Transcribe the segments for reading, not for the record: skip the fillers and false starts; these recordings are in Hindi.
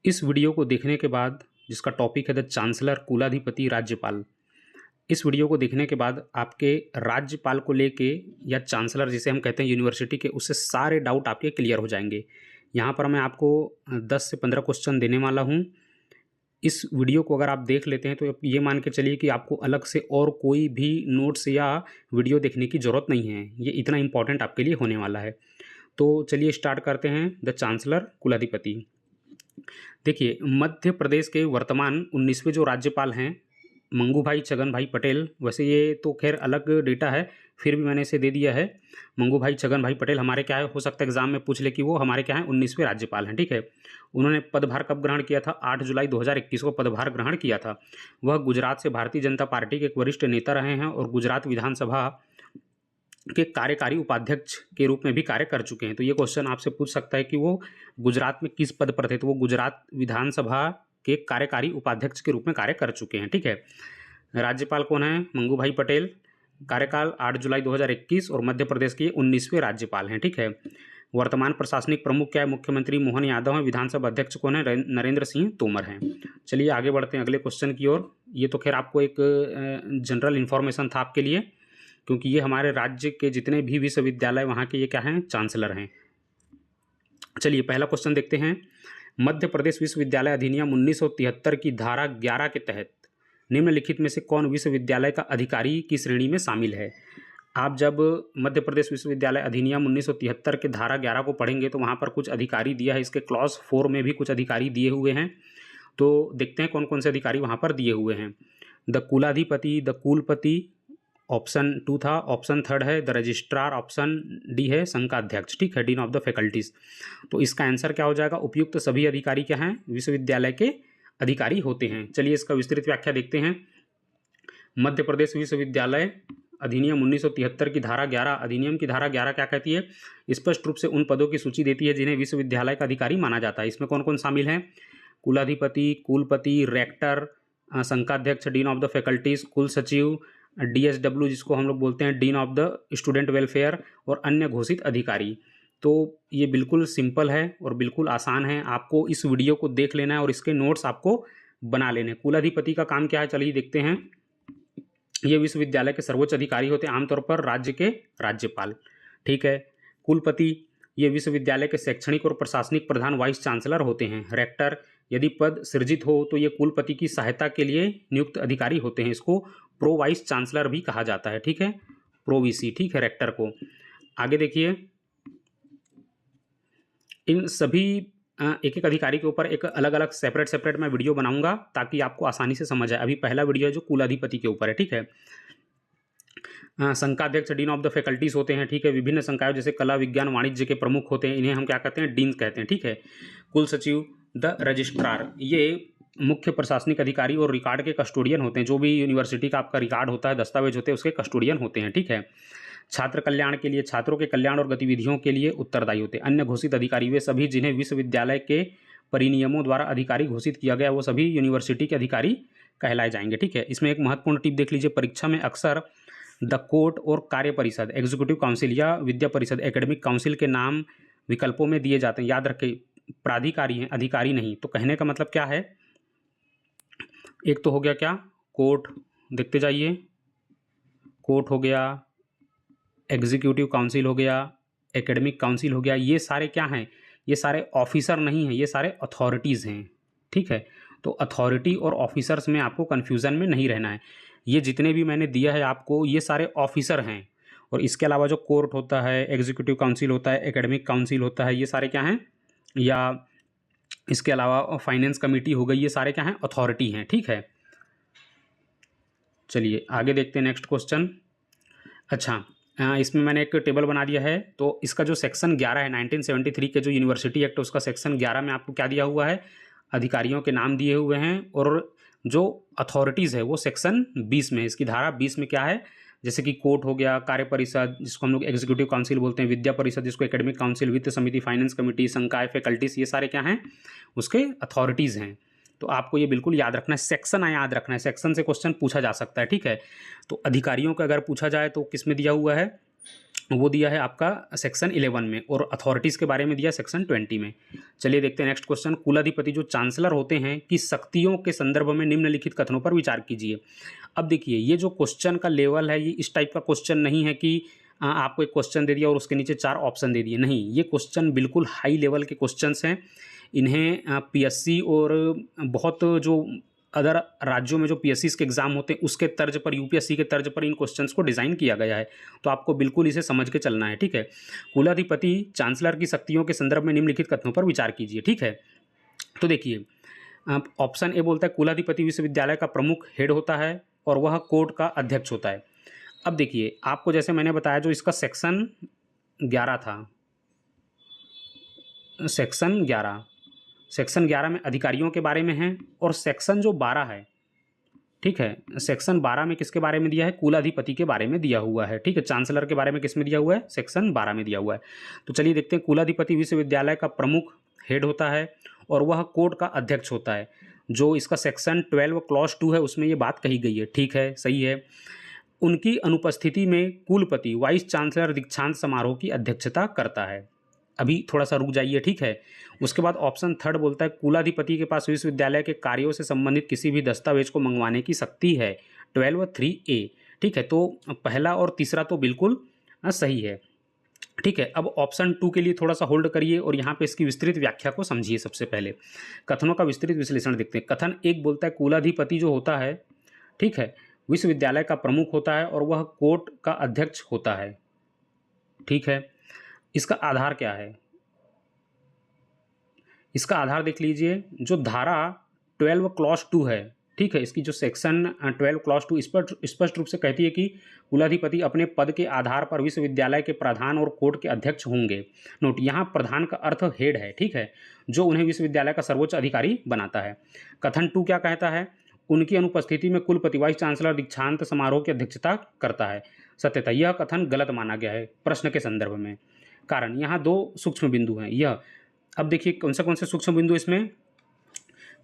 इस वीडियो को देखने के बाद, जिसका टॉपिक है द चांसलर कुलाधिपति राज्यपाल, इस वीडियो को देखने के बाद आपके राज्यपाल को लेके या चांसलर जिसे हम कहते हैं यूनिवर्सिटी के, उससे सारे डाउट आपके क्लियर हो जाएंगे। यहाँ पर मैं आपको 10 से 15 क्वेश्चन देने वाला हूँ। इस वीडियो को अगर आप देख लेते हैं तो ये मान के चलिए कि आपको अलग से और कोई भी नोट्स या वीडियो देखने की ज़रूरत नहीं है। ये इतना इम्पॉर्टेंट आपके लिए होने वाला है। तो चलिए स्टार्ट करते हैं। द चांसलर कुलाधिपति। देखिए, मध्य प्रदेश के वर्तमान 19वें जो राज्यपाल हैं मंगूभाई छगनभाई पटेल, वैसे ये तो खैर अलग डेटा है, फिर भी मैंने इसे दे दिया है। मंगूभाई छगनभाई पटेल हमारे क्या है, हो सकता है एग्जाम में पूछ ले कि वो हमारे क्या है 19वें राज्यपाल हैं, ठीक है। उन्होंने पदभार कब ग्रहण किया था? 8 जुलाई 2021 को पदभार ग्रहण किया था। वह गुजरात से भारतीय जनता पार्टी के एक वरिष्ठ नेता रहे हैं और गुजरात विधानसभा के कार्यकारी उपाध्यक्ष के रूप में भी कार्य कर चुके हैं। तो ये क्वेश्चन आपसे पूछ सकता है कि वो गुजरात में किस पद पर थे, तो वो गुजरात विधानसभा के कार्यकारी उपाध्यक्ष के रूप में कार्य कर चुके हैं, ठीक है। राज्यपाल कौन है? मंगूभाई पटेल। कार्यकाल 8 जुलाई 2021 और मध्य प्रदेश के 19वें राज्यपाल हैं, ठीक है। वर्तमान प्रशासनिक प्रमुख क्या है? मुख्यमंत्री मोहन यादव हैं। विधानसभा अध्यक्ष कौन है? नरेंद्र सिंह तोमर हैं। चलिए आगे बढ़ते हैं अगले क्वेश्चन की ओर। ये तो खैर आपको एक जनरल इन्फॉर्मेशन था आपके लिए, क्योंकि ये हमारे राज्य के जितने भी विश्वविद्यालय वहाँ के ये क्या हैं? चांसलर हैं। चलिए पहला क्वेश्चन देखते हैं। मध्य प्रदेश विश्वविद्यालय अधिनियम 1973 की धारा 11 के तहत निम्नलिखित में से कौन विश्वविद्यालय का अधिकारी की श्रेणी में शामिल है? आप जब मध्य प्रदेश विश्वविद्यालय अधिनियम 1973 के धारा 11 को पढ़ेंगे तो वहाँ पर कुछ अधिकारी दिया है। इसके क्लॉज 4 में भी कुछ अधिकारी दिए हुए हैं। तो देखते हैं कौन कौन से अधिकारी वहाँ पर दिए हुए हैं। द कुलाधिपति, द कुलपति, ऑप्शन 2 था। ऑप्शन 3 है द रजिस्ट्रार। ऑप्शन डी है संकाध्यक्ष, ठीक है, डीन ऑफ द फैकल्टीज। तो इसका आंसर क्या हो जाएगा? उपयुक्त सभी अधिकारी क्या हैं? विश्वविद्यालय के अधिकारी होते हैं। चलिए इसका विस्तृत व्याख्या देखते हैं। मध्य प्रदेश विश्वविद्यालय अधिनियम 1973 की धारा 11, अधिनियम की धारा 11 क्या कहती है? स्पष्ट रूप से उन पदों की सूची देती है जिन्हें विश्वविद्यालय का अधिकारी माना जाता है। इसमें कौन कौन शामिल हैं? कुलाधिपति, कुलपति, रेक्टर, संकाध्यक्ष, डीन ऑफ द फैकल्टीज, कुल सचिव, DSW जिसको हम लोग बोलते हैं dean of the student welfare, और अन्य घोषित अधिकारी। तो ये बिल्कुल सिंपल है और बिल्कुल आसान है। आपको इस वीडियो को देख लेना है और इसके नोट्स आपको बना लेने हैं। कुलाधिपति का काम क्या है? चलिए देखते हैं। ये विश्वविद्यालय के सर्वोच्च अधिकारी होते हैं, आमतौर पर राज्य के राज्यपाल, ठीक है। कुलपति ये विश्वविद्यालय के शैक्षणिक और प्रशासनिक प्रधान वाइस चांसलर होते हैं। रेक्टर यदि पद सृजित हो तो ये कुलपति की सहायता के लिए नियुक्त अधिकारी होते हैं। इसको प्रो वाइस चांसलर भी कहा जाता है, ठीक है, प्रो वीसी, ठीक है, रेक्टर को। आगे देखिए, इन सभी एक एक अधिकारी के ऊपर एक अलग अलग सेपरेट मैं वीडियो बनाऊंगा ताकि आपको आसानी से समझ आए। अभी पहला वीडियो है जो कुलाधिपति के ऊपर है, ठीक है। संकाध्यक्ष डीन ऑफ द फैकल्टीज होते हैं, ठीक है। विभिन्न संकायों जैसे कला, विज्ञान, वाणिज्य के प्रमुख होते हैं, इन्हें हम क्या कहते हैं? डीन कहते हैं, ठीक है। कुल सचिव द रजिस्ट्रार ये मुख्य प्रशासनिक अधिकारी और रिकॉर्ड के कस्टोडियन होते हैं। जो भी यूनिवर्सिटी का आपका रिकॉर्ड होता है, दस्तावेज होते हैं, उसके कस्टोडियन होते हैं, ठीक है। छात्र कल्याण के लिए, छात्रों के कल्याण और गतिविधियों के लिए उत्तरदायी होते हैं। अन्य घोषित अधिकारी वे सभी जिन्हें विश्वविद्यालय के परिनियमों द्वारा अधिकारी घोषित किया गया, वो सभी यूनिवर्सिटी के अधिकारी कहलाए जाएंगे, ठीक है। इसमें एक महत्वपूर्ण टिप देख लीजिए, परीक्षा में अक्सर द कोर्ट और कार्य परिषद, एग्जीक्यूटिव काउंसिल या विद्या परिषद, एकेडमिक काउंसिल के नाम विकल्पों में दिए जाते हैं। याद रखें, प्राधिकारी हैं, अधिकारी नहीं। तो कहने का मतलब क्या है? एक तो हो गया क्या? कोर्ट, देखते जाइए, कोर्ट हो गया, एग्जीक्यूटिव काउंसिल हो गया, एकेडमिक काउंसिल हो गया। ये सारे क्या हैं? ये सारे ऑफिसर नहीं हैं, ये सारे अथॉरिटीज़ हैं, ठीक है। तो अथॉरिटी और ऑफिसर्स में आपको कन्फ्यूज़न में नहीं रहना है। ये जितने भी मैंने दिया है आपको, ये सारे ऑफिसर हैं। और इसके अलावा जो कोर्ट होता है, एग्जीक्यूटिव काउंसिल होता है, एकेडमिक काउंसिल होता है, ये सारे क्या हैं? या इसके अलावा फाइनेंस कमेटी हो गई, ये सारे क्या हैं? अथॉरिटी हैं, ठीक है। चलिए आगे देखते हैं नेक्स्ट क्वेश्चन। अच्छा, इसमें मैंने एक टेबल बना दिया है। तो इसका जो सेक्शन 11 है 1973 के जो यूनिवर्सिटी एक्ट, उसका सेक्शन 11 में आपको क्या दिया हुआ है? अधिकारियों के नाम दिए हुए हैं। और जो अथॉरिटीज़ है वो सेक्शन 20 में है। इसकी धारा 20 में क्या है? जैसे कि कोर्ट हो गया, कार्य परिषद जिसको हम लोग एग्जीक्यूटिव काउंसिल बोलते हैं, विद्या परिषद जिसको एकेडमिक काउंसिल, वित्त समिति, फाइनेंस कमेटी, संकाय, फैकल्टीज, ये सारे क्या हैं? उसके अथॉरिटीज़ हैं। तो आपको ये बिल्कुल याद रखना है, सेक्शन याद रखना है, सेक्शन से क्वेश्चन पूछा जा सकता है, ठीक है। तो अधिकारियों का अगर पूछा जाए तो किस में दिया हुआ है? वो दिया है आपका सेक्शन 11 में, और अथॉरिटीज़ के बारे में दिया सेक्शन 20 में। चलिए देखते हैं नेक्स्ट क्वेश्चन। कुलाधिपति जो चांसलर होते हैं की शक्तियों के संदर्भ में निम्नलिखित कथनों पर विचार कीजिए। अब देखिए ये जो क्वेश्चन का लेवल है, ये इस टाइप का क्वेश्चन नहीं है कि आपको एक क्वेश्चन दे दिया और उसके नीचे 4 ऑप्शन दे दिए, नहीं, ये क्वेश्चन बिल्कुल हाई लेवल के क्वेश्चंस हैं। इन्हें पीएससी और बहुत जो अदर राज्यों में जो पीएससी के एग्ज़ाम होते हैं उसके तर्ज पर, यूपीएससी के तर्ज पर इन क्वेश्चंस को डिज़ाइन किया गया है, तो आपको बिल्कुल इसे समझ के चलना है, ठीक है। कुलाधिपति चांसलर की शक्तियों के संदर्भ में निम्नलिखित कथनों पर विचार कीजिए, ठीक है। तो देखिए ऑप्शन ए बोलता है कुलाधिपति विश्वविद्यालय का प्रमुख हेड होता है और वह कोर्ट का अध्यक्ष होता है। अब देखिए आपको जैसे मैंने बताया जो इसका सेक्शन 11 था, सेक्शन 11 में अधिकारियों के बारे में है, और सेक्शन जो 12 है, ठीक है, सेक्शन 12 में किसके बारे में दिया है, कुलाधिपति के बारे में दिया हुआ है, ठीक है। चांसलर के बारे में किस में दिया हुआ है, सेक्शन 12 में दिया हुआ है। तो चलिए देखते हैं, कुलाधिपति विश्वविद्यालय का प्रमुख हेड होता है और वह कोर्ट का अध्यक्ष होता है। जो इसका सेक्शन 12 क्लॉज 2 है उसमें ये बात कही गई है, ठीक है, सही है। उनकी अनुपस्थिति में कुलपति वाइस चांसलर दीक्षांत समारोह की अध्यक्षता करता है। अभी थोड़ा सा रुक जाइए, ठीक है। उसके बाद ऑप्शन 3 बोलता है कुलाधिपति के पास विश्वविद्यालय के कार्यों से संबंधित किसी भी दस्तावेज को मंगवाने की शक्ति है, 12(3)(a), ठीक है। तो पहला और तीसरा तो बिल्कुल सही है, ठीक है। अब ऑप्शन 2 के लिए थोड़ा सा होल्ड करिए और यहाँ पे इसकी विस्तृत व्याख्या को समझिए। सबसे पहले कथनों का विस्तृत विश्लेषण देखते हैं। कथन 1 बोलता है कुलाधिपति जो होता है, ठीक है, विश्वविद्यालय का प्रमुख होता है और वह कोर्ट का अध्यक्ष होता है, ठीक है। इसका आधार क्या है, इसका आधार देख लीजिए, जो धारा 12 क्लॉज 2 है, ठीक है, इसकी जो सेक्शन 12 क्लॉज 2 स्पष्ट रूप से कहती है कि कुलाधिपति अपने पद के आधार पर विश्वविद्यालय के प्रधान और कोर्ट के अध्यक्ष होंगे। नोट, यहाँ प्रधान का अर्थ हेड है, ठीक है, जो उन्हें विश्वविद्यालय का सर्वोच्च अधिकारी बनाता है। कथन 2 क्या कहता है, उनकी अनुपस्थिति में कुलपति वाइस चांसलर दीक्षांत समारोह की अध्यक्षता करता है। सत्यतः यह कथन गलत माना गया है प्रश्न के संदर्भ में। कारण, यहाँ 2 सूक्ष्म बिंदु हैं। यह, अब देखिए कौन से सूक्ष्म बिंदु इसमें,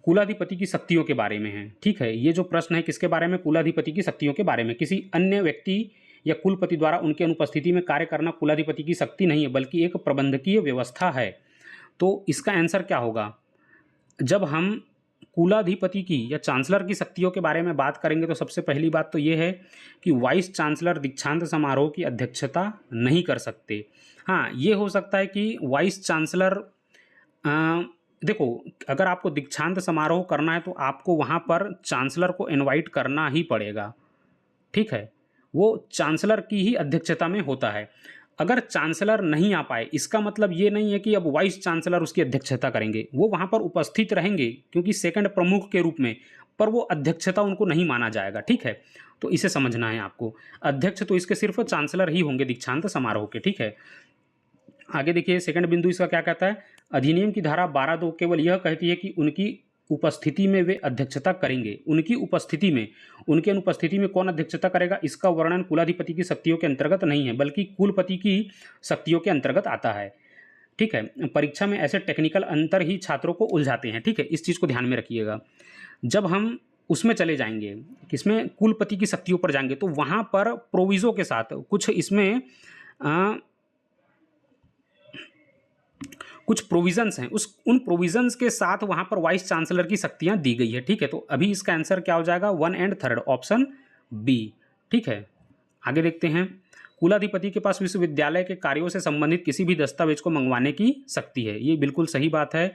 कुलाधिपति की शक्तियों के बारे में है, ठीक है। ये जो प्रश्न है किसके बारे में, कुलाधिपति की शक्तियों के बारे में। किसी अन्य व्यक्ति या कुलपति द्वारा उनकी अनुपस्थिति में कार्य करना कुलाधिपति की शक्ति नहीं है, बल्कि एक प्रबंधकीय व्यवस्था है। तो इसका आंसर क्या होगा, जब हम कुलाधिपति की या चांसलर की शक्तियों के बारे में बात करेंगे तो सबसे पहली बात तो ये है कि वाइस चांसलर दीक्षांत समारोह की अध्यक्षता नहीं कर सकते। हाँ, ये हो सकता है कि वाइस चांसलर, देखो अगर आपको दीक्षांत समारोह करना है तो आपको वहाँ पर चांसलर को इनवाइट करना ही पड़ेगा, ठीक है, वो चांसलर की ही अध्यक्षता में होता है। अगर चांसलर नहीं आ पाए, इसका मतलब ये नहीं है कि अब वाइस चांसलर उसकी अध्यक्षता करेंगे, वो वहाँ पर उपस्थित रहेंगे क्योंकि सेकंड प्रमुख के रूप में, पर वो अध्यक्षता उनको नहीं माना जाएगा, ठीक है। तो इसे समझना है आपको, अध्यक्ष तो इसके सिर्फ चांसलर ही होंगे दीक्षांत समारोह के, ठीक है। आगे देखिए सेकंड बिंदु इसका क्या कहता है, अधिनियम की धारा 12(2) केवल यह कहती है कि उनकी उपस्थिति में वे अध्यक्षता करेंगे। उनकी उपस्थिति में, उनकी अनुपस्थिति में कौन अध्यक्षता करेगा, इसका वर्णन कुलाधिपति की शक्तियों के अंतर्गत नहीं है, बल्कि कुलपति की शक्तियों के अंतर्गत आता है, ठीक है। परीक्षा में ऐसे टेक्निकल अंतर ही छात्रों को उलझाते हैं, ठीक है, इस चीज़ को ध्यान में रखिएगा। जब हम उसमें चले जाएंगे, किसमें, कुलपति की शक्तियों पर जाएंगे, तो वहाँ पर प्रोविज़ो के साथ कुछ इसमें कुछ प्रोविजंस हैं, उन प्रोविजंस के साथ वहाँ पर वाइस चांसलर की शक्तियाँ दी गई है, ठीक है। तो अभी इसका आंसर क्या हो जाएगा, 1 और 3 ऑप्शन बी, ठीक है। आगे देखते हैं, कुलाधिपति के पास विश्वविद्यालय के कार्यों से संबंधित किसी भी दस्तावेज को मंगवाने की शक्ति है, ये बिल्कुल सही बात है।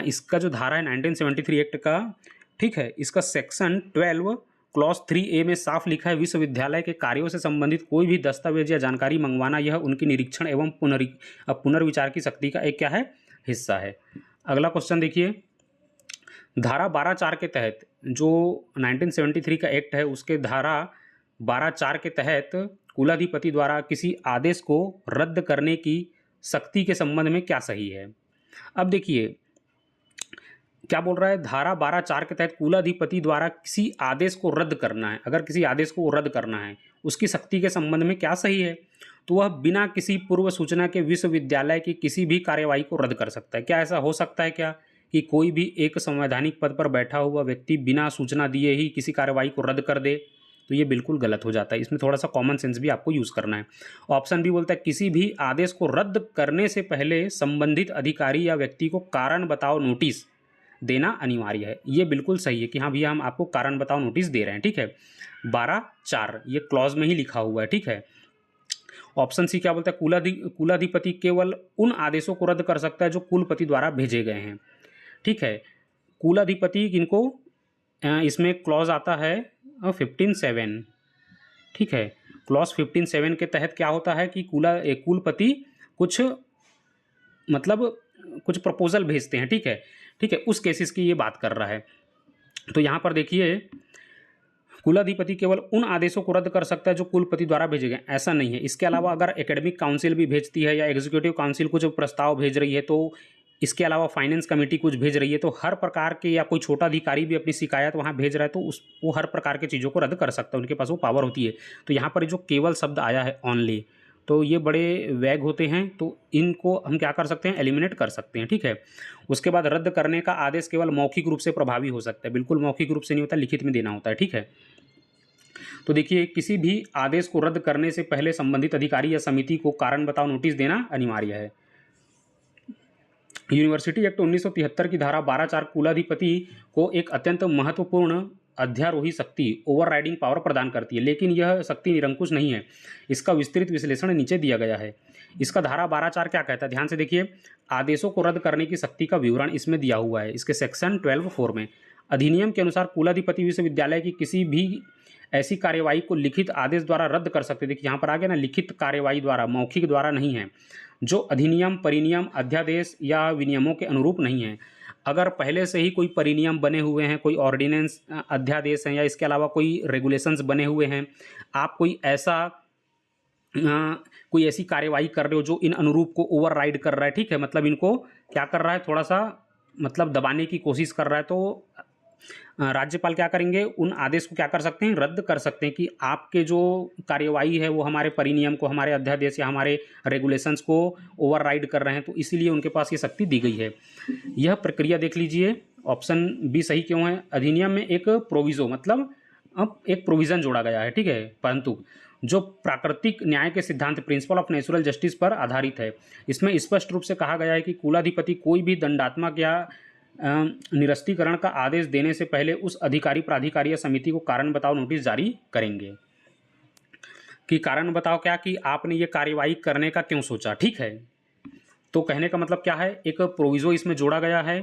इसका जो धारा है 1973 एक्ट का, ठीक है, इसका सेक्शन 12 क्लॉज 3(a) में साफ लिखा है, विश्वविद्यालय के कार्यों से संबंधित कोई भी दस्तावेज या जानकारी मंगवाना यह उनकी निरीक्षण एवं पुनर्विचार की शक्ति का एक क्या है, हिस्सा है। अगला क्वेश्चन देखिए, धारा 12(4) के तहत, जो 1973 का एक्ट है उसके धारा 12(4) के तहत कुलाधिपति द्वारा किसी आदेश को रद्द करने की शक्ति के संबंध में क्या सही है। अब देखिए क्या बोल रहा है, धारा 12(4) के तहत कुलाधिपति द्वारा किसी आदेश को रद्द करना है, अगर किसी आदेश को रद्द करना है उसकी शक्ति के संबंध में क्या सही है, तो वह बिना किसी पूर्व सूचना के विश्वविद्यालय की किसी भी कार्यवाही को रद्द कर सकता है। क्या ऐसा हो सकता है क्या कि कोई भी एक संवैधानिक पद पर बैठा हुआ व्यक्ति बिना सूचना दिए ही किसी कार्यवाही को रद्द कर दे, तो ये बिल्कुल गलत हो जाता है। इसमें थोड़ा सा कॉमन सेंस भी आपको यूज़ करना है। ऑप्शन बी बोलता है किसी भी आदेश को रद्द करने से पहले संबंधित अधिकारी या व्यक्ति को कारण बताओ नोटिस देना अनिवार्य है। ये बिल्कुल सही है कि हाँ भैया हम आपको कारण बताओ नोटिस दे रहे हैं, ठीक है। 12(4) ये क्लॉज में ही लिखा हुआ है, ठीक है। ऑप्शन सी क्या बोलता है, कुलाधिपति केवल उन आदेशों को रद्द कर सकता है जो कुलपति द्वारा भेजे गए हैं, ठीक है। कुलाधिपति किनको, इसमें क्लॉज आता है 15(7), ठीक है। क्लॉज 15(7) के तहत क्या होता है कि कुलपति कुछ मतलब कुछ प्रपोजल भेजते हैं, ठीक है, ठीक है। उस केसेस की ये बात कर रहा है। तो यहाँ पर देखिए कुलाधिपति केवल उन आदेशों को रद्द कर सकता है जो कुलपति द्वारा भेजे गए, ऐसा नहीं है। इसके अलावा अगर एकेडमिक काउंसिल भी भेजती है या एग्जीक्यूटिव काउंसिल कुछ प्रस्ताव भेज रही है, तो इसके अलावा फाइनेंस कमेटी कुछ भेज रही है, तो हर प्रकार के या कोई छोटा अधिकारी भी अपनी शिकायत वहाँ भेज रहा है तो वो हर प्रकार की चीज़ों को रद्द कर सकता है, उनके पास वो पावर होती है। तो यहाँ पर जो केवल शब्द आया है ओनली, तो ये बड़े वैग होते हैं, तो इनको हम क्या कर सकते हैं, एलिमिनेट कर सकते हैं, ठीक है। उसके बाद रद्द करने का आदेश केवल मौखिक रूप से प्रभावी हो सकता है, बिल्कुल मौखिक रूप से नहीं होता, लिखित में देना होता है, ठीक है। तो देखिए किसी भी आदेश को रद्द करने से पहले संबंधित अधिकारी या समिति को कारण बताओ नोटिस देना अनिवार्य है। यूनिवर्सिटी एक्ट 1973 की धारा 12(4) कुलाधिपति को एक अत्यंत महत्वपूर्ण अध्यारोही शक्ति ओवरराइडिंग पावर प्रदान करती है, लेकिन यह शक्ति निरंकुश नहीं है। इसका विस्तृत विश्लेषण नीचे दिया गया है। इसका धारा 12(4) क्या कहता है, ध्यान से देखिए। आदेशों को रद्द करने की शक्ति का विवरण इसमें दिया हुआ है, इसके सेक्शन 12(4) में। अधिनियम के अनुसार कुलाधिपति विश्वविद्यालय की किसी भी ऐसी कार्यवाही को लिखित आदेश द्वारा रद्द कर सकते। देखिए यहाँ पर आ गया ना, लिखित कार्यवाही द्वारा, मौखिक द्वारा नहीं है, जो अधिनियम, परिनियम, अध्यादेश या विनियमों के अनुरूप नहीं है। अगर पहले से ही कोई परिनियम बने हुए हैं, कोई ऑर्डिनेंस, अध्यादेश हैं या इसके अलावा कोई रेगुलेशंस बने हुए हैं, आप कोई ऐसी कार्यवाही कर रहे हो जो इन अनुरूप को ओवरराइड कर रहा है, ठीक है, मतलब इनको क्या कर रहा है, थोड़ा सा मतलब दबाने की कोशिश कर रहा है, तो राज्यपाल क्या करेंगे, उन आदेश को क्या कर सकते हैं, रद्द कर सकते हैं कि आपके जो कार्यवाही है वो हमारे परिनियम को, हमारे अध्यादेश या हमारे रेगुलेशंस को ओवरराइड कर रहे हैं, तो इसीलिए उनके पास ये शक्ति दी गई है। यह प्रक्रिया देख लीजिए, ऑप्शन बी सही क्यों है। अधिनियम में एक प्रोविजो मतलब अब एक प्रोविज़न जोड़ा गया है, ठीक है, परंतु जो प्राकृतिक न्याय के सिद्धांत प्रिंसिपल ऑफ नेचुरल जस्टिस पर आधारित है। इसमें स्पष्ट रूप से कहा गया है कि कुलाधिपति कोई भी दंडात्मक या निरस्तीकरण का आदेश देने से पहले उस अधिकारी, प्राधिकारी या समिति को कारण बताओ नोटिस जारी करेंगे। कि कारण बताओ क्या, कि आपने ये कार्यवाही करने का क्यों सोचा, ठीक है। तो कहने का मतलब क्या है, एक प्रोविज़ो इसमें जोड़ा गया है।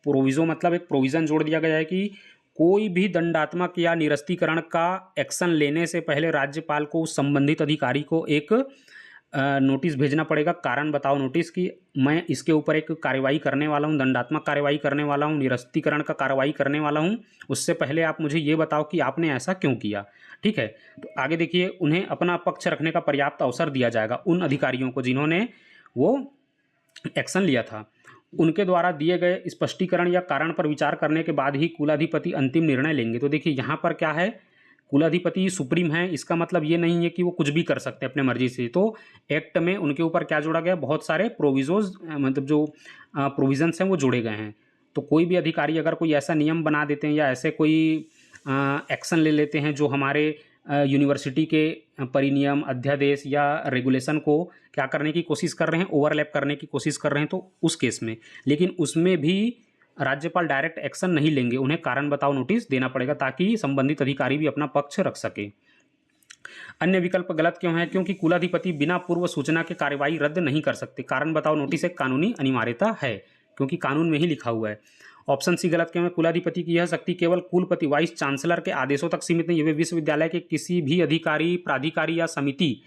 प्रोविज़ो मतलब एक प्रोविज़न जोड़ दिया गया है कि कोई भी दंडात्मक या निरस्तीकरण का एक्शन लेने से पहले राज्यपाल को उस संबंधित अधिकारी को एक नोटिस भेजना पड़ेगा, कारण बताओ नोटिस, कि मैं इसके ऊपर एक कार्रवाई करने वाला हूँ, दंडात्मक कार्रवाई करने वाला हूँ, निरस्तीकरण का कार्रवाई करने वाला हूँ। उससे पहले आप मुझे ये बताओ कि आपने ऐसा क्यों किया, ठीक है। तो आगे देखिए, उन्हें अपना पक्ष रखने का पर्याप्त अवसर दिया जाएगा उन अधिकारियों को जिन्होंने वो एक्शन लिया था। उनके द्वारा दिए गए स्पष्टीकरण या कारण पर विचार करने के बाद ही कुलाधिपति अंतिम निर्णय लेंगे। तो देखिए यहाँ पर क्या है, कुलाधिपति सुप्रीम है, इसका मतलब ये नहीं है कि वो कुछ भी कर सकते हैं अपने मर्जी से। तो एक्ट में उनके ऊपर क्या जोड़ा गया, बहुत सारे प्रोविजोज, मतलब जो प्रोविजंस हैं वो जोड़े गए हैं। तो कोई भी अधिकारी अगर कोई ऐसा नियम बना देते हैं या ऐसे कोई एक्शन ले लेते हैं जो हमारे यूनिवर्सिटी के परिनियम, अध्यादेश या रेगुलेशन को क्या करने की कोशिश कर रहे हैं, ओवरलैप करने की कोशिश कर रहे हैं, तो उस केस में, लेकिन उसमें भी राज्यपाल डायरेक्ट एक्शन नहीं लेंगे, उन्हें कारण बताओ नोटिस देना पड़ेगा ताकि संबंधित अधिकारी भी अपना पक्ष रख सके। अन्य विकल्प गलत क्यों है, क्योंकि कुलाधिपति बिना पूर्व सूचना के कार्यवाही रद्द नहीं कर सकते। कारण बताओ नोटिस एक कानूनी अनिवार्यता है, क्योंकि कानून में ही लिखा हुआ है। ऑप्शन सी गलत क्यों है, कुलाधिपति की यह शक्ति केवल कुलपति, वाइस चांसलर के आदेशों तक सीमित नहीं है। वे विश्वविद्यालय के किसी भी अधिकारी, प्राधिकारी या समिति,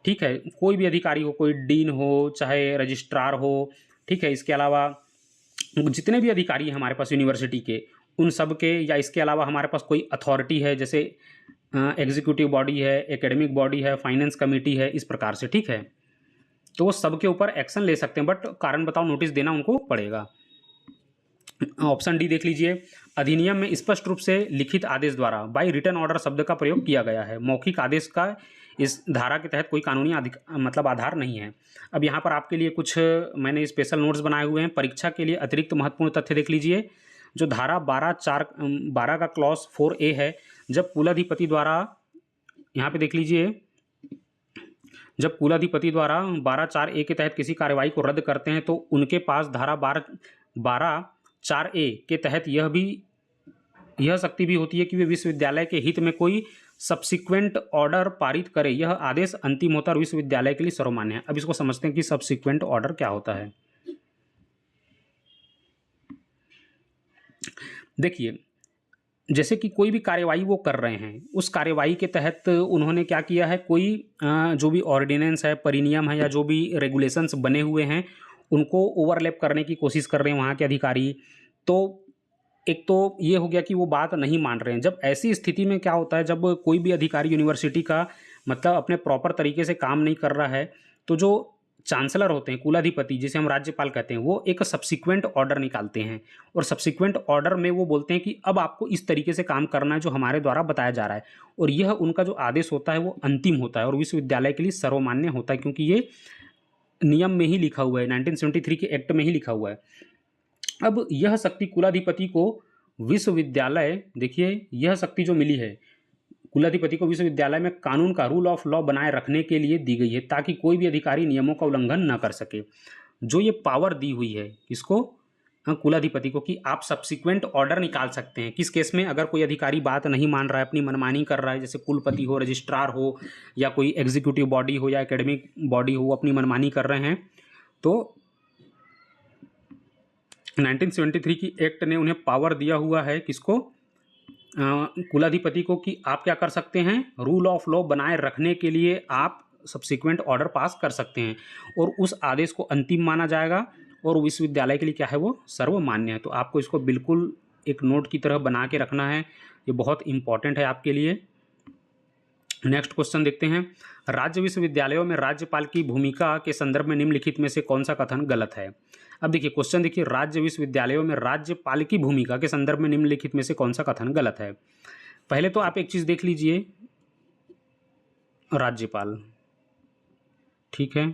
ठीक है, कोई भी अधिकारी हो, कोई डीन हो, चाहे रजिस्ट्रार हो, ठीक है, इसके अलावा जितने भी अधिकारी हैं हमारे पास यूनिवर्सिटी के, उन सब के, या इसके अलावा हमारे पास कोई अथॉरिटी है, जैसे एग्जीक्यूटिव बॉडी है, एकेडमिक बॉडी है, फाइनेंस कमेटी है, इस प्रकार से, ठीक है, तो वो सबके ऊपर एक्शन ले सकते हैं, बट कारण बताओ नोटिस देना उनको पड़ेगा। ऑप्शन डी देख लीजिए, अधिनियम में स्पष्ट रूप से लिखित आदेश द्वारा बाय रिटन ऑर्डर शब्द का प्रयोग किया गया है। मौखिक आदेश का इस धारा के तहत कोई कानूनी मतलब आधार नहीं है। अब यहाँ पर आपके लिए कुछ मैंने स्पेशल नोट्स बनाए हुए हैं परीक्षा के लिए अतिरिक्त महत्वपूर्ण तथ्य देख लीजिए। जो धारा 12(4) का क्लॉज 4A है, जब कुलाधिपति द्वारा यहाँ पे देख लीजिए, जब कुलाधिपति द्वारा 12(4)(a) के तहत किसी कार्यवाही को रद्द करते हैं तो उनके पास धारा 12(4)(a) के तहत यह शक्ति भी होती है कि वे विश्वविद्यालय के हित में कोई सब्सिक्वेंट ऑर्डर पारित करे। यह आदेश अंतिम होता है और विश्वविद्यालय के लिए सर्वमान्य है। अब इसको समझते हैं कि सब्सिक्वेंट ऑर्डर क्या होता है। देखिए, जैसे कि कोई भी कार्यवाही वो कर रहे हैं, उस कार्यवाही के तहत उन्होंने क्या किया है, कोई जो भी ऑर्डिनेंस है, परिनियम है या जो भी रेगुलेशंस बने हुए हैं उनको ओवरलैप करने की कोशिश कर रहे हैं वहाँ के अधिकारी। तो एक तो ये हो गया कि वो बात नहीं मान रहे हैं। जब ऐसी स्थिति में क्या होता है, जब कोई भी अधिकारी यूनिवर्सिटी का मतलब अपने प्रॉपर तरीके से काम नहीं कर रहा है, तो जो चांसलर होते हैं, कुलाधिपति जिसे हम राज्यपाल कहते हैं, वो एक सब्सिक्वेंट ऑर्डर निकालते हैं और सब्सिक्वेंट ऑर्डर में वो बोलते हैं कि अब आपको इस तरीके से काम करना है जो हमारे द्वारा बताया जा रहा है। और यह उनका जो आदेश होता है वो अंतिम होता है और विश्वविद्यालय के लिए सर्वमान्य होता है, क्योंकि ये नियम में ही लिखा हुआ है, 1973 के एक्ट में ही लिखा हुआ है। अब यह शक्ति कुलाधिपति को विश्वविद्यालय, देखिए यह शक्ति जो मिली है कुलाधिपति को विश्वविद्यालय में कानून का, रूल ऑफ लॉ बनाए रखने के लिए दी गई है, ताकि कोई भी अधिकारी नियमों का उल्लंघन न कर सके। जो ये पावर दी हुई है इसको, कुलाधिपति को, कि आप सब्सिक्वेंट ऑर्डर निकाल सकते हैं किस केस में, अगर कोई अधिकारी बात नहीं मान रहा है, अपनी मनमानी कर रहा है, जैसे कुलपति हो, रजिस्ट्रार हो या कोई एग्जीक्यूटिव बॉडी हो या एकेडमिक बॉडी हो, अपनी मनमानी कर रहे हैं, तो 1973 की एक्ट ने उन्हें पावर दिया हुआ है, किसको, कुलाधिपति को, कि आप क्या कर सकते हैं, रूल ऑफ लॉ बनाए रखने के लिए आप सब्सिक्वेंट ऑर्डर पास कर सकते हैं और उस आदेश को अंतिम माना जाएगा और विश्वविद्यालय के लिए क्या है, वो सर्वमान्य है। तो आपको इसको बिल्कुल एक नोट की तरह बना के रखना है, ये बहुत इंपॉर्टेंट है आपके लिए। नेक्स्ट क्वेश्चन देखते हैं, राज्य विश्वविद्यालयों में राज्यपाल की भूमिका के संदर्भ में निम्नलिखित में से कौन सा कथन गलत है। अब देखिए क्वेश्चन देखिए, राज्य विश्वविद्यालयों में राज्यपाल की भूमिका के संदर्भ में निम्नलिखित में से कौन सा कथन गलत है। पहले तो आप एक चीज देख लीजिए, राज्यपाल, ठीक है,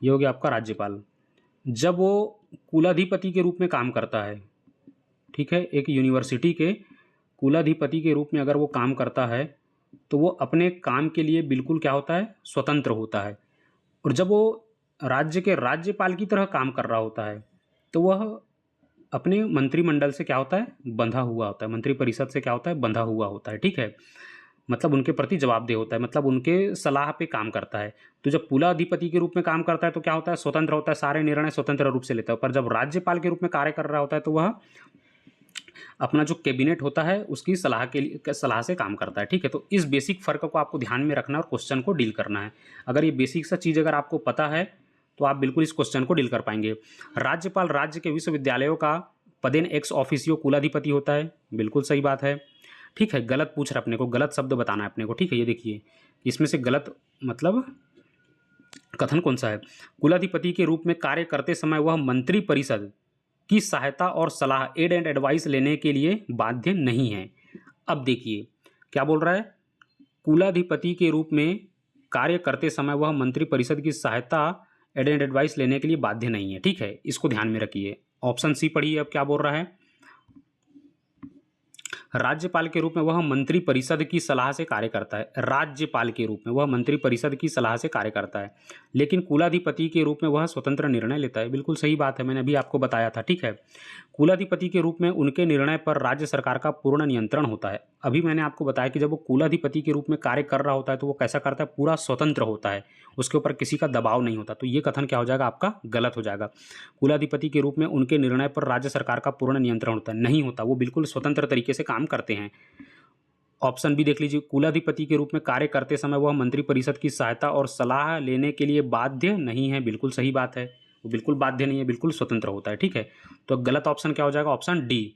ये हो गया आपका राज्यपाल। जब वो कुलाधिपति के रूप में काम करता है, ठीक है, एक यूनिवर्सिटी के कुलाधिपति के रूप में अगर वो काम करता है तो वो अपने काम के लिए बिल्कुल क्या होता है, स्वतंत्र होता है। और जब वो राज्य के राज्यपाल की तरह काम कर रहा होता है तो वह अपने मंत्रिमंडल से क्या होता है, बंधा हुआ होता है, मंत्रिपरिषद से क्या होता है, बंधा हुआ होता है, ठीक है, मतलब उनके प्रति जवाबदेह होता है, मतलब उनके सलाह पे काम करता है। तो जब कुलाधिपति के रूप में काम करता है तो क्या होता है, स्वतंत्र होता है, सारे निर्णय स्वतंत्र रूप से लेता है। पर जब राज्यपाल के रूप में कार्य कर रहा होता है तो वह अपना जो कैबिनेट होता है उसकी सलाह से काम करता है, ठीक है। तो इस बेसिक फ़र्क को आपको ध्यान में रखना है और क्वेश्चन को डील करना है। अगर ये बेसिक सा चीज़ अगर आपको पता है तो आप बिल्कुल इस क्वेश्चन को डील कर पाएंगे। राज्यपाल राज्य के विश्वविद्यालयों का पदेन एक्स ऑफिसियो कुलाधिपति होता है, बिल्कुल सही बात है, ठीक है। गलत पूछ रहा अपने को, गलत शब्द बताना है अपने को, ठीक है। ये देखिए इसमें से गलत मतलब कथन कौन सा है, कुलाधिपति के रूप में कार्य करते समय वह मंत्रिपरिषद की सहायता और सलाह, एड एंड एडवाइस लेने के लिए बाध्य नहीं है। अब देखिए क्या बोल रहा है, कुलाधिपति के रूप में कार्य करते समय वह मंत्रिपरिषद की सहायता, एड एंड एडवाइस लेने के लिए बाध्य नहीं है, ठीक है, इसको ध्यान में रखिए। ऑप्शन सी पढ़िए, अब क्या बोल रहा है, राज्यपाल के रूप में वह मंत्रिपरिषद की सलाह से कार्य करता है, राज्यपाल के रूप में वह मंत्रिपरिषद की सलाह से कार्य करता है, लेकिन कुलाधिपति के रूप में वह स्वतंत्र निर्णय लेता है, बिल्कुल सही बात है, मैंने अभी आपको बताया था, ठीक है। कुलाधिपति के रूप में उनके निर्णय पर राज्य सरकार का पूर्ण नियंत्रण होता है। अभी मैंने आपको बताया कि जब वो कुलाधिपति के रूप में कार्य कर रहा होता है तो वो कैसा करता है, पूरा स्वतंत्र होता है, उसके ऊपर किसी का दबाव नहीं होता। तो ये कथन क्या हो जाएगा आपका, गलत हो जाएगा। कुलाधिपति के रूप में उनके निर्णय पर राज्य सरकार का पूर्ण नियंत्रण होता है, नहीं होता, वो बिल्कुल स्वतंत्र तरीके से काम करते हैं। ऑप्शन बी देख लीजिए, कुलाधिपति के रूप में कार्य करते समय वह मंत्रिपरिषद की सहायता और सलाह लेने के लिए बाध्य नहीं है, बिल्कुल सही बात है, वो बिल्कुल बाध्य नहीं है, बिल्कुल स्वतंत्र होता है, ठीक है। तो गलत ऑप्शन क्या हो जाएगा, ऑप्शन डी।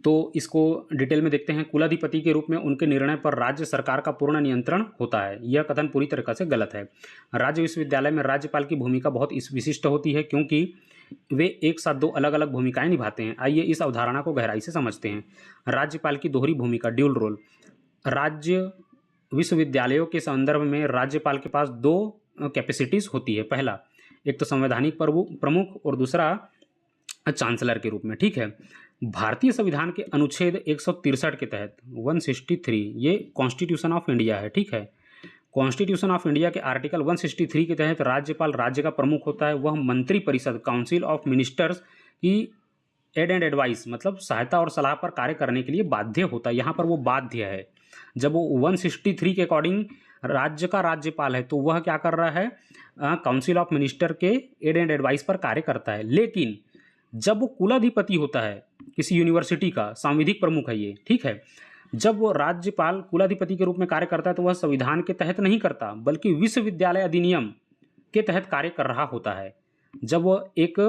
तो इसको डिटेल में देखते हैं, कुलाधिपति के रूप में उनके निर्णय पर राज्य सरकार का पूर्ण नियंत्रण होता है, यह कथन पूरी तरीके से गलत है। राज्य विश्वविद्यालय में राज्यपाल की भूमिका बहुत विशिष्ट होती है, क्योंकि वे एक साथ दो अलग अलग भूमिकाएं निभाते हैं। आइए इस अवधारणा को गहराई से समझते हैं। राज्यपाल की दोहरी भूमिका, ड्यूल रोल। राज्य विश्वविद्यालयों के संदर्भ में राज्यपाल के पास दो कैपेसिटीज़ होती है। पहला, एक तो संवैधानिक प्रमुख और दूसरा चांसलर के रूप में, ठीक है। भारतीय संविधान के अनुच्छेद 163 के तहत 163, ये कॉन्स्टिट्यूशन ऑफ इंडिया है, ठीक है। कॉन्स्टिट्यूशन ऑफ इंडिया के आर्टिकल 163 के तहत राज्यपाल राज्य का प्रमुख होता है। वह मंत्री परिषद काउंसिल ऑफ मिनिस्टर्स की एड एंड एडवाइस मतलब सहायता और सलाह पर कार्य करने के लिए बाध्य होता है। यहाँ पर वो बाध्य है। जब वो 163 के अकॉर्डिंग राज्य का राज्यपाल है तो वह क्या कर रहा है, काउंसिल ऑफ मिनिस्टर के एड एंड एडवाइस पर कार्य करता है। लेकिन जब वो कुलाधिपति होता है किसी यूनिवर्सिटी का, सांविधिक प्रमुख है ये, ठीक है, जब वो राज्यपाल कुलाधिपति के रूप में कार्य करता है तो वह संविधान के तहत नहीं करता बल्कि विश्वविद्यालय अधिनियम के तहत कार्य कर रहा होता है। जब वो एक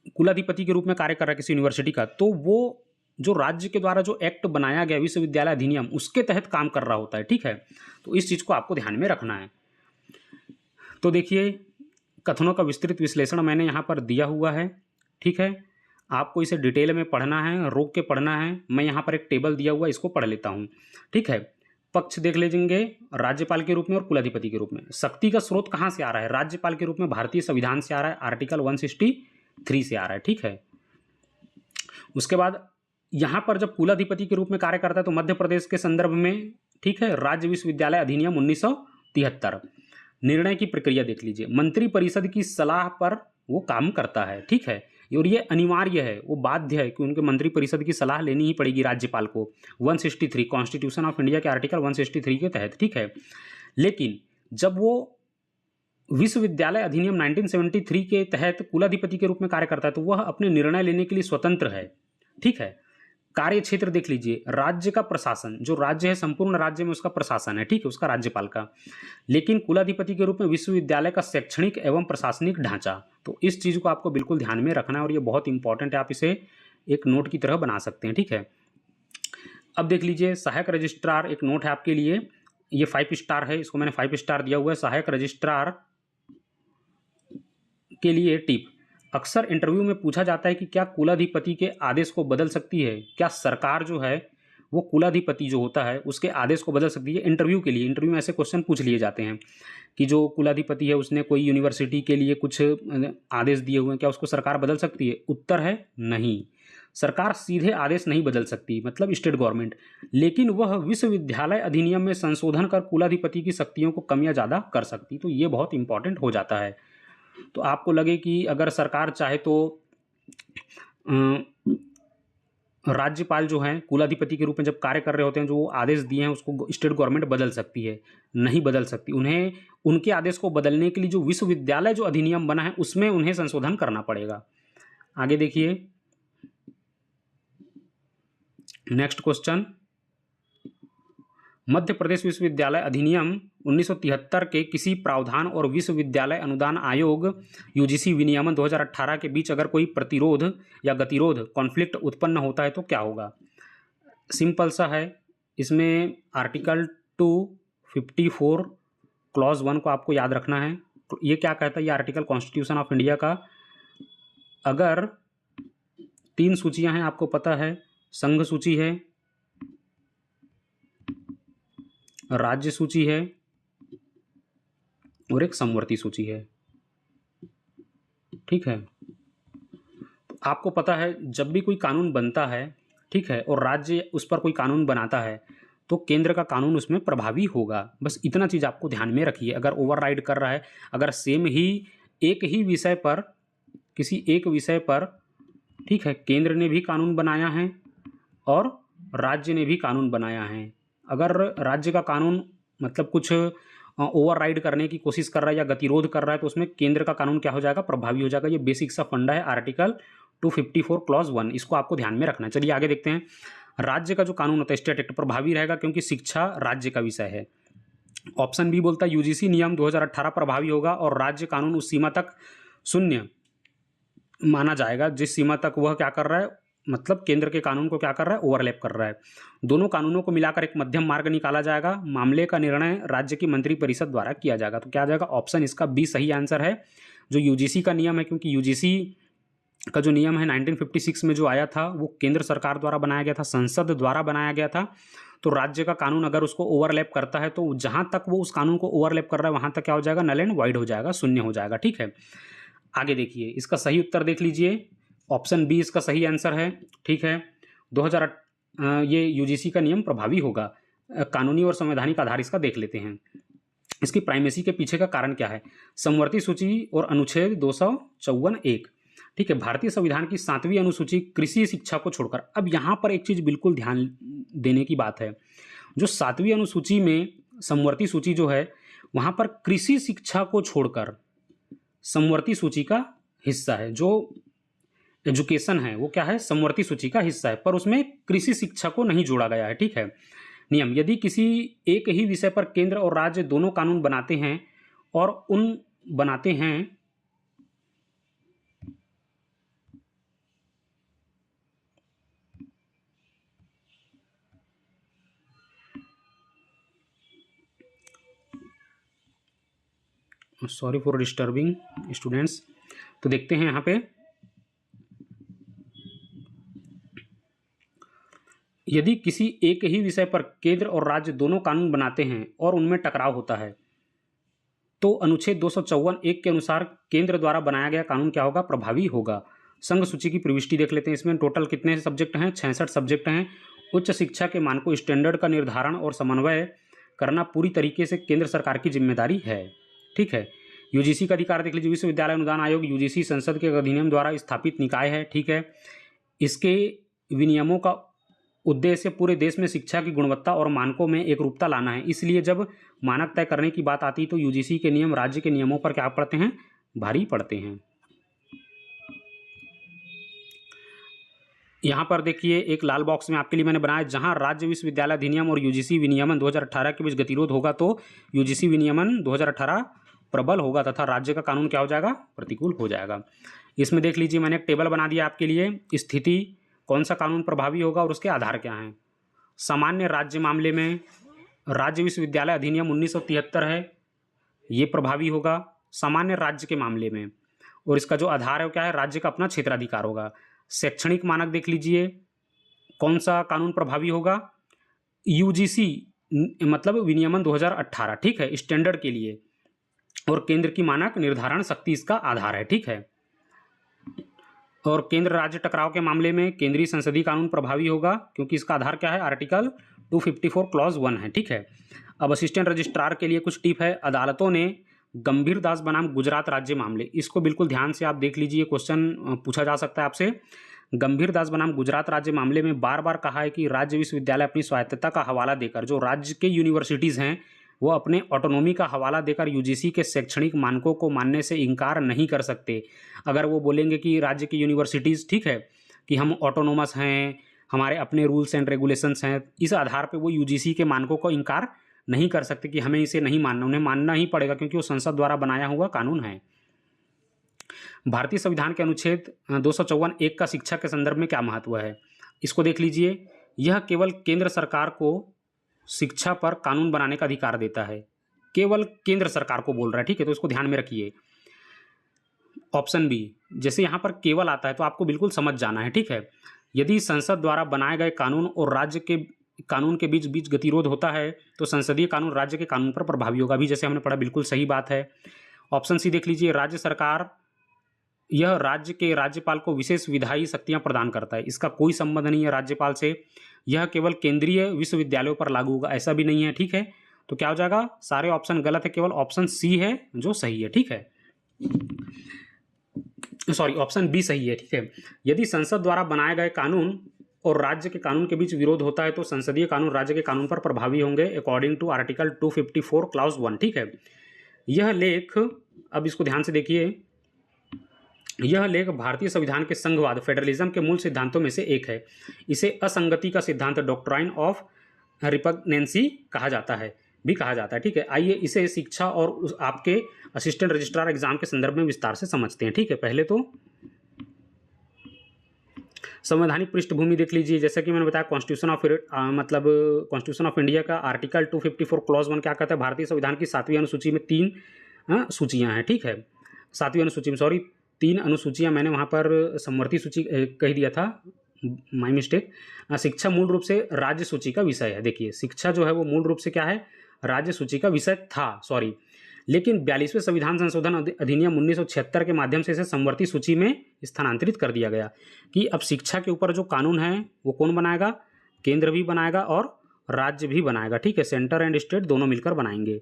कुलाधिपति के रूप में कार्य कर रहा है किसी यूनिवर्सिटी का, तो वो जो राज्य के द्वारा जो एक्ट बनाया गया विश्वविद्यालय अधिनियम, उसके तहत काम कर रहा होता है, ठीक है। तो इस चीज़ को आपको ध्यान में रखना है। तो देखिए, कथनों का विस्तृत विश्लेषण मैंने यहाँ पर दिया हुआ है, ठीक है। आपको इसे डिटेल में पढ़ना है, रोक के पढ़ना है। मैं यहाँ पर एक टेबल दिया हुआ, इसको पढ़ लेता हूँ, ठीक है। पक्ष देख लीजिए, राज्यपाल के रूप में और कुलाधिपति के रूप में। शक्ति का स्रोत कहाँ से आ रहा है? राज्यपाल के रूप में भारतीय संविधान से आ रहा है, आर्टिकल 163 से आ रहा है, ठीक है। उसके बाद यहाँ पर जब कुलाधिपति के रूप में कार्य करता है तो मध्य प्रदेश के संदर्भ में, ठीक है, राज्य विश्वविद्यालय अधिनियम 1973। निर्णय की प्रक्रिया देख लीजिए, मंत्री परिषद की सलाह पर वो काम करता है, ठीक है। और ये अनिवार्य है, वो बाध्य है कि उनके मंत्री परिषद की सलाह लेनी ही पड़ेगी राज्यपाल को, 163 कॉन्स्टिट्यूशन ऑफ इंडिया के आर्टिकल 163 के तहत, ठीक है। लेकिन जब वो विश्वविद्यालय अधिनियम 1973 के तहत कुलाधिपति के रूप में कार्य करता है तो वह अपने निर्णय लेने के लिए स्वतंत्र है, ठीक है। कार्य क्षेत्र देख लीजिए, राज्य का प्रशासन, जो राज्य है संपूर्ण राज्य में उसका प्रशासन है, ठीक है, उसका राज्यपाल का। लेकिन कुलाधिपति के रूप में विश्वविद्यालय का शैक्षणिक एवं प्रशासनिक ढांचा। तो इस चीज़ को आपको बिल्कुल ध्यान में रखना है और ये बहुत इंपॉर्टेंट है, आप इसे एक नोट की तरह बना सकते हैं, ठीक है। अब देख लीजिए, सहायक रजिस्ट्रार, एक नोट है आपके लिए, ये 5 स्टार है, इसको मैंने 5 स्टार दिया हुआ है। सहायक रजिस्ट्रार के लिए टिप, अक्सर इंटरव्यू में पूछा जाता है कि क्या कुलाधिपति के आदेश को बदल सकती है? क्या सरकार जो है वो कुलाधिपति जो होता है उसके आदेश को बदल सकती है? इंटरव्यू के लिए, इंटरव्यू में ऐसे क्वेश्चन पूछ लिए जाते हैं कि जो कुलाधिपति है उसने कोई यूनिवर्सिटी के लिए कुछ आदेश दिए हुए हैं, क्या उसको सरकार बदल सकती है? उत्तर है नहीं, सरकार सीधे आदेश नहीं बदल सकती, मतलब स्टेट गवर्नमेंट। लेकिन वह विश्वविद्यालय अधिनियम में संशोधन कर कुलाधिपति की शक्तियों को कम या ज़्यादा कर सकती। तो ये बहुत इंपॉर्टेंट हो जाता है। तो आपको लगे कि अगर सरकार चाहे तो राज्यपाल जो हैं कुलाधिपति के रूप में जब कार्य कर रहे होते हैं, जो वो आदेश दिए हैं उसको स्टेट गवर्नमेंट बदल सकती है? नहीं बदल सकती। उन्हें उनके आदेश को बदलने के लिए जो विश्वविद्यालय जो अधिनियम बना है उसमें उन्हें संशोधन करना पड़ेगा। आगे देखिए, नेक्स्ट क्वेश्चन, मध्य प्रदेश विश्वविद्यालय अधिनियम 1973 के किसी प्रावधान और विश्वविद्यालय अनुदान आयोग यूजीसी विनियमन 2018 के बीच अगर कोई प्रतिरोध या गतिरोध कॉन्फ्लिक्ट उत्पन्न होता है तो क्या होगा? सिंपल सा है, इसमें आर्टिकल 254 क्लॉज 1 को आपको याद रखना है। ये क्या कहता है? ये आर्टिकल कॉन्स्टिट्यूशन ऑफ इंडिया का, अगर 3 सूचियां हैं आपको पता है, संघ सूची है, राज्य सूची है और एक समवर्ती सूची है, ठीक है। तो आपको पता है जब भी कोई कानून बनता है, ठीक है, और राज्य उस पर कोई कानून बनाता है तो केंद्र का कानून उसमें प्रभावी होगा। बस इतना चीज़ आपको ध्यान में रखिए। अगर ओवरराइड कर रहा है, अगर सेम ही एक ही विषय पर, किसी एक विषय पर, ठीक है, केंद्र ने भी कानून बनाया है और राज्य ने भी कानून बनाया है, अगर राज्य का कानून मतलब कुछ ओवरराइड करने की कोशिश कर रहा है या गतिरोध कर रहा है तो उसमें केंद्र का कानून क्या हो जाएगा? प्रभावी हो जाएगा। ये बेसिक सा फंडा है, आर्टिकल 254 क्लॉज 1, इसको आपको ध्यान में रखना है। चलिए आगे देखते हैं। राज्य का जो कानून होता है स्टेट एक्ट प्रभावी रहेगा क्योंकि शिक्षा राज्य का विषय है। ऑप्शन बी बोलता है यूजीसी नियम 2018 प्रभावी होगा और राज्य कानून उस सीमा तक शून्य माना जाएगा जिस सीमा तक वह क्या कर रहा है, मतलब केंद्र के कानून को क्या कर रहा है? ओवरलैप कर रहा है। दोनों कानूनों को मिलाकर एक मध्यम मार्ग निकाला जाएगा। मामले का निर्णय राज्य की मंत्रिपरिषद द्वारा किया जाएगा। तो क्या आ जाएगा? ऑप्शन इसका बी सही आंसर है, जो यूजीसी का नियम है, क्योंकि यूजीसी का जो नियम है 1956 में जो आया था वो केंद्र सरकार द्वारा बनाया गया था, संसद द्वारा बनाया गया था। तो राज्य का कानून अगर उसको ओवरलैप करता है तो जहाँ तक वो उस कानून को ओवरलैप कर रहा है वहाँ तक क्या हो जाएगा? नल एंड वाइड हो जाएगा, शून्य हो जाएगा, ठीक है। आगे देखिए, इसका सही उत्तर देख लीजिए, ऑप्शन बी इसका सही आंसर है। ठीक है, 2000 ये यूजीसी का नियम प्रभावी होगा। कानूनी और संवैधानिक आधार इसका देख लेते हैं। इसकी प्राइमेसी के पीछे का कारण क्या है? समवर्ती सूची और अनुच्छेद 254(1). ठीक है, भारतीय संविधान की 7वीं अनुसूची कृषि शिक्षा को छोड़कर, अब यहाँ पर एक चीज बिल्कुल ध्यान देने की बात है, जो 7वीं अनुसूची में समवर्ती सूची जो है, वहां पर कृषि शिक्षा को छोड़कर समवर्ती सूची का हिस्सा है। जो एजुकेशन है वो क्या है? समवर्ती सूची का हिस्सा है, पर उसमें कृषि शिक्षा को नहीं जोड़ा गया है। ठीक है, नियम, यदि किसी एक ही विषय पर केंद्र और राज्य दोनों कानून बनाते हैं और उन बनाते हैं सॉरी फॉर डिस्टर्बिंग स्टूडेंट्स। तो देखते हैं यहाँ पे, यदि किसी एक ही विषय पर केंद्र और राज्य दोनों कानून बनाते हैं और उनमें टकराव होता है, तो अनुच्छेद 254(1) के अनुसार केंद्र द्वारा बनाया गया कानून क्या होगा? प्रभावी होगा। संघ सूची की प्रविष्टि देख लेते हैं। इसमें टोटल कितने सब्जेक्ट हैं? 66 सब्जेक्ट हैं। उच्च शिक्षा के मानकों स्टैंडर्ड का निर्धारण और समन्वय करना पूरी तरीके से केंद्र सरकार की जिम्मेदारी है। ठीक है, यूजीसी का अधिकार देख लीजिए। विश्वविद्यालय अनुदान आयोग यूजीसी संसद के अधिनियम द्वारा स्थापित निकाय है। ठीक है, इसके विनियमों का उद्देश्य पूरे देश में शिक्षा की गुणवत्ता और मानकों में एकरूपता लाना है। इसलिए जब मानक तय करने की बात आती है तो यूजीसी के नियम राज्य के नियमों पर क्या पड़ते हैं? भारी पड़ते हैं। यहाँ पर देखिए, एक लाल बॉक्स में आपके लिए मैंने बनाया, जहाँ राज्य विश्वविद्यालय अधिनियम और यूजीसी विनियमन 2018 के बीच गतिरोध होगा तो यूजीसी विनियमन 2018 प्रबल होगा तथा राज्य का कानून क्या हो जाएगा? प्रतिकूल हो जाएगा। इसमें देख लीजिए, मैंने एक टेबल बना दिया आपके लिए। स्थिति, कौन सा कानून प्रभावी होगा और उसके आधार क्या हैं। सामान्य राज्य मामले में राज्य विश्वविद्यालय अधिनियम 1973 है, ये प्रभावी होगा सामान्य राज्य के मामले में, और इसका जो आधार है वो क्या है? राज्य का अपना क्षेत्राधिकार होगा। शैक्षणिक मानक देख लीजिए, कौन सा कानून प्रभावी होगा? यूजीसी मतलब विनियमन 2018। ठीक है, स्टैंडर्ड के लिए, और केंद्र की मानक निर्धारण शक्ति इसका आधार है। ठीक है, और केंद्र राज्य टकराव के मामले में केंद्रीय संसदीय कानून प्रभावी होगा, क्योंकि इसका आधार क्या है? आर्टिकल 254 क्लॉज 1 है। ठीक है, अब असिस्टेंट रजिस्ट्रार के लिए कुछ टिप है। अदालतों ने गंभीर दास बनाम गुजरात राज्य मामले, इसको बिल्कुल ध्यान से आप देख लीजिए, क्वेश्चन पूछा जा सकता है आपसे। गंभीर दास बनाम गुजरात राज्य मामले में बार बार कहा है कि राज्य विश्वविद्यालय अपनी स्वायत्तता का हवाला देकर, जो राज्य के यूनिवर्सिटीज़ हैं वो अपने ऑटोनॉमी का हवाला देकर यूजीसी के शैक्षणिक मानकों को मानने से इनकार नहीं कर सकते। अगर वो बोलेंगे कि राज्य की यूनिवर्सिटीज़, ठीक है, कि हम ऑटोनोमस हैं, हमारे अपने रूल्स एंड रेगुलेशंस हैं, इस आधार पे वो यूजीसी के मानकों को इनकार नहीं कर सकते कि हमें इसे नहीं मानना। उन्हें मानना ही पड़ेगा, क्योंकि वो संसद द्वारा बनाया हुआ कानून है। भारतीय संविधान के अनुच्छेद 254(1) का शिक्षा के संदर्भ में क्या महत्व है? इसको देख लीजिए। यह केवल केंद्र सरकार को शिक्षा पर कानून बनाने का अधिकार देता है, केवल केंद्र सरकार को बोल रहा है। ठीक है, तो इसको ध्यान में रखिए। ऑप्शन बी, जैसे यहाँ पर केवल आता है तो आपको बिल्कुल समझ जाना है। ठीक है, यदि संसद द्वारा बनाए गए कानून और राज्य के कानून के बीच गतिरोध होता है तो संसदीय कानून राज्य के कानून पर प्रभावी होगा। अभी जैसे हमने पढ़ा, बिल्कुल सही बात है। ऑप्शन सी देख लीजिए, राज्य सरकार यह राज्य के राज्यपाल को विशेष विधायी शक्तियां प्रदान करता है। इसका कोई संबंध नहीं है राज्यपाल से, यह केवल केंद्रीय विश्वविद्यालयों पर लागू होगा, ऐसा भी नहीं है। ठीक है, तो क्या हो जाएगा? सारे ऑप्शन गलत है, केवल ऑप्शन सी है जो सही है। ठीक है, सॉरी, ऑप्शन बी सही है। ठीक है, यदि संसद द्वारा बनाए गए कानून और राज्य के कानून के बीच विरोध होता है तो संसदीय कानून राज्य के कानून पर प्रभावी होंगे, अकॉर्डिंग टू आर्टिकल 254 क्लॉज 1। ठीक है, यह लेख, अब इसको ध्यान से देखिए, यह लेख भारतीय संविधान के संघवाद फेडरलिज्म के मूल सिद्धांतों में से एक है। इसे असंगति का सिद्धांत, डॉक्ट्राइन ऑफ रिपग्नेंसी कहा जाता है, भी कहा जाता है। ठीक है, आइए इसे शिक्षा और आपके असिस्टेंट रजिस्ट्रार एग्जाम के संदर्भ में विस्तार से समझते हैं। ठीक है, पहले तो संवैधानिक पृष्ठभूमि देख लीजिए। जैसा कि मैंने बताया, कॉन्स्टिट्यूशन ऑफ इंडिया का आर्टिकल 254 क्लॉज 1 क्या कहता है? भारतीय संविधान की 7वीं अनुसूची में 3 सूचियां हैं। ठीक है, 7वीं अनुसूची में, सॉरी, 3 अनुसूचियां, मैंने वहाँ पर समवर्ती सूची कह दिया था, माय मिस्टेक। शिक्षा मूल रूप से राज्य सूची का विषय है। देखिए, शिक्षा जो है वो मूल रूप से क्या है? राज्य सूची का विषय था, सॉरी। लेकिन 42वें संविधान संशोधन अधिनियम 1976 के माध्यम से इसे समवर्ती सूची में स्थानांतरित कर दिया गया कि अब शिक्षा के ऊपर जो कानून है वो कौन बनाएगा, केंद्र भी बनाएगा और राज्य भी बनाएगा, ठीक है, सेंटर एंड स्टेट दोनों मिलकर बनाएंगे।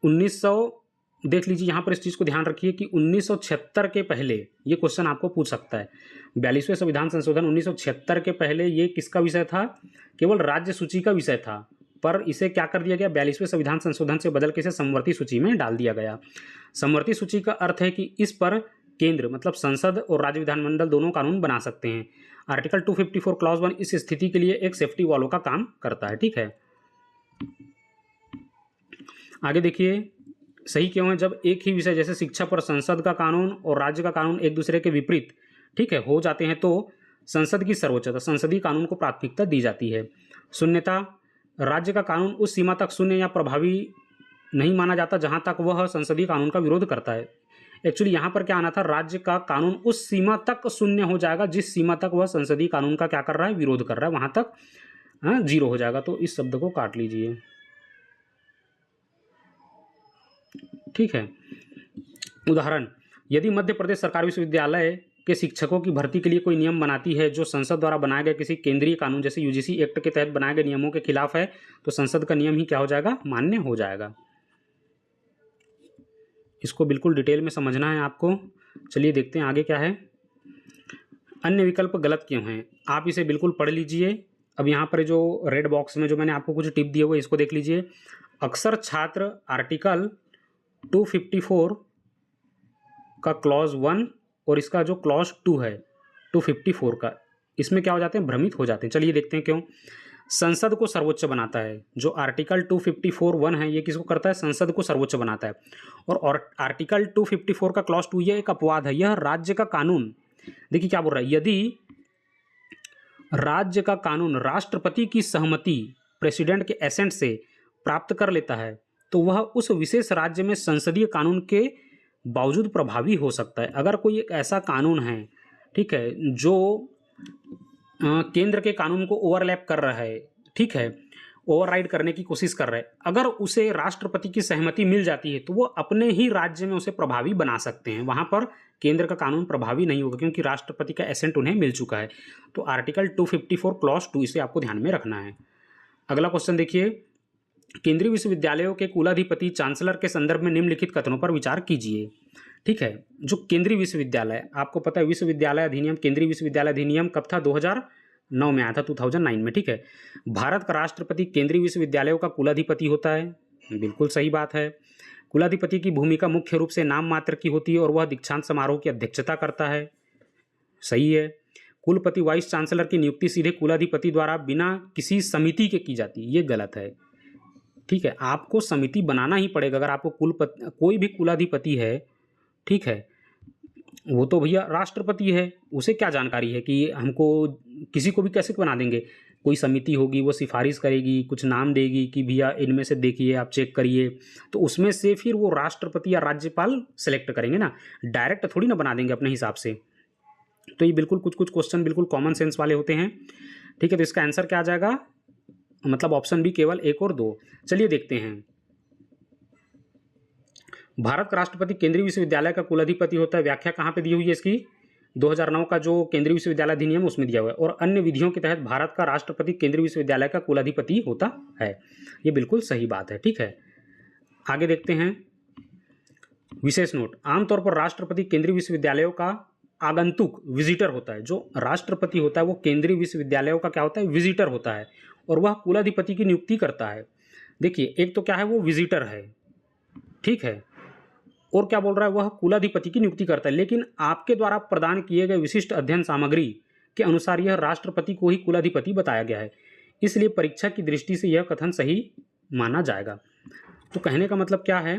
1900 देख लीजिए यहाँ पर, इस चीज़ को ध्यान रखिए कि 1976 के पहले ये क्वेश्चन आपको पूछ सकता है। 42वें संविधान संशोधन 1976 के पहले ये किसका विषय था, केवल राज्य सूची का विषय था, पर इसे क्या कर दिया गया, 42वें संविधान संशोधन से बदल के इसे समवर्ती सूची में डाल दिया गया। समवर्ती सूची का अर्थ है कि इस पर केंद्र मतलब संसद और राज्य विधानमंडल दोनों कानून बना सकते हैं। आर्टिकल 254 क्लॉज 1 इस स्थिति के लिए एक सेफ्टी वॉल्व का काम करता है, ठीक है। आगे देखिए, सही क्यों है, जब एक ही विषय जैसे शिक्षा पर संसद का कानून और राज्य का कानून एक दूसरे के विपरीत, ठीक है, हो जाते हैं तो संसद की सर्वोच्चता संसदीय कानून को प्राथमिकता दी जाती है। शून्यता, राज्य का कानून उस सीमा तक शून्य या प्रभावी नहीं माना जाता जहां तक वह संसदीय कानून का विरोध करता है। एक्चुअली यहाँ पर क्या आना था, राज्य का कानून उस सीमा तक शून्य हो जाएगा जिस सीमा तक वह संसदीय कानून का क्या कर रहा है, विरोध कर रहा है, वहां तक जीरो हो जाएगा। तो इस शब्द को काट लीजिए, ठीक है। उदाहरण, यदि मध्य प्रदेश सरकारी विश्वविद्यालय के शिक्षकों की भर्ती के लिए कोई नियम बनाती है जो संसद द्वारा बनाए गए किसी केंद्रीय कानून जैसे यूजीसी एक्ट के तहत बनाए गए नियमों के खिलाफ है, तो संसद का नियम ही क्या हो जाएगा, मान्य हो जाएगा। इसको बिल्कुल डिटेल में समझना है आपको। चलिए देखते हैं आगे क्या है। अन्य विकल्प गलत क्यों हैं, आप इसे बिल्कुल पढ़ लीजिए। अब यहाँ पर जो रेड बॉक्स में जो मैंने आपको कुछ टिप दिए हुए इसको देख लीजिए। अक्सर छात्र आर्टिकल 254 का क्लॉज 1 और इसका जो क्लॉज 2 है 254 का, इसमें क्या हो जाते हैं, भ्रमित हो जाते हैं। चलिए देखते हैं क्यों। संसद को सर्वोच्च बनाता है, जो आर्टिकल 254(1) है ये किसको करता है, संसद को सर्वोच्च बनाता है। और आर्टिकल 254 का क्लॉज 2 ये एक अपवाद है, यह राज्य का कानून, देखिए क्या बोल रहा है, यदि राज्य का कानून राष्ट्रपति की सहमति प्रेसिडेंट के एसेंट से प्राप्त कर लेता है तो वह उस विशेष राज्य में संसदीय कानून के बावजूद प्रभावी हो सकता है। अगर कोई एक ऐसा कानून है, ठीक है, जो केंद्र के कानून को ओवरलैप कर रहा है, ठीक है, ओवरराइड करने की कोशिश कर रहा है, अगर उसे राष्ट्रपति की सहमति मिल जाती है तो वो अपने ही राज्य में उसे प्रभावी बना सकते हैं। वहाँ पर केंद्र का कानून प्रभावी नहीं होगा क्योंकि राष्ट्रपति का एसेंट उन्हें मिल चुका है। तो आर्टिकल 254 क्लॉज 2 इसे आपको ध्यान में रखना है। अगला क्वेश्चन देखिए, केंद्रीय विश्वविद्यालयों के कुलाधिपति चांसलर के संदर्भ में निम्नलिखित कथनों पर विचार कीजिए, ठीक है। जो केंद्रीय विश्वविद्यालय, आपको पता है विश्वविद्यालय अधिनियम, केंद्रीय विश्वविद्यालय अधिनियम कब था, 2009 में आया था, 2009 में, ठीक है। भारत का राष्ट्रपति केंद्रीय विश्वविद्यालयों का कुलाधिपति होता है, बिल्कुल सही बात है। कुलाधिपति की भूमिका मुख्य रूप से नाम मात्र की होती है और वह दीक्षांत समारोह की अध्यक्षता करता है, सही है। कुलपति वाइस चांसलर की नियुक्ति सीधे कुलाधिपति द्वारा बिना किसी समिति के की जाती है, ये गलत है, ठीक है। आपको समिति बनाना ही पड़ेगा। अगर आपको कोई भी कुलाधिपति है, ठीक है, वो तो भैया राष्ट्रपति है, उसे क्या जानकारी है कि हमको किसी को भी कैसे बना देंगे। कोई समिति होगी, वो सिफारिश करेगी, कुछ नाम देगी कि भैया इनमें से देखिए आप चेक करिए, तो उसमें से फिर वो राष्ट्रपति या राज्यपाल सेलेक्ट करेंगे ना, डायरेक्ट थोड़ी ना बना देंगे अपने हिसाब से। तो ये बिल्कुल कुछ क्वेश्चन बिल्कुल कॉमन सेंस वाले होते हैं, ठीक है। तो इसका आंसर क्या आ जाएगा, मतलब ऑप्शन बी केवल 1 और 2। चलिए देखते हैं। भारत का राष्ट्रपति केंद्रीय विश्वविद्यालय का कुलाधिपति होता है, व्याख्या कहाँ पे दी हुई है इसकी, 2009 का जो केंद्रीय विश्वविद्यालय अधिनियम उसमें दिया हुआ है। और अन्य विधियों के तहत भारत का राष्ट्रपति केंद्रीय विश्वविद्यालय का कुलाधिपति होता है, ये बिल्कुल सही बात है, ठीक है। आगे देखते हैं। विशेष नोट, आमतौर पर राष्ट्रपति केंद्रीय विश्वविद्यालयों का आगंतुक विजिटर होता है। जो राष्ट्रपति होता है वो केंद्रीय विश्वविद्यालयों का क्या होता है, विजिटर होता है, और वह कुलाधिपति की नियुक्ति करता है। देखिए एक तो क्या है, वो विजिटर है, ठीक है, और क्या बोल रहा है, वह कुलाधिपति की नियुक्ति करता है। लेकिन आपके द्वारा प्रदान किए गए विशिष्ट अध्ययन सामग्री के अनुसार यह राष्ट्रपति को ही कुलाधिपति बताया गया है, इसलिए परीक्षा की दृष्टि से यह कथन सही माना जाएगा। तो कहने का मतलब क्या है,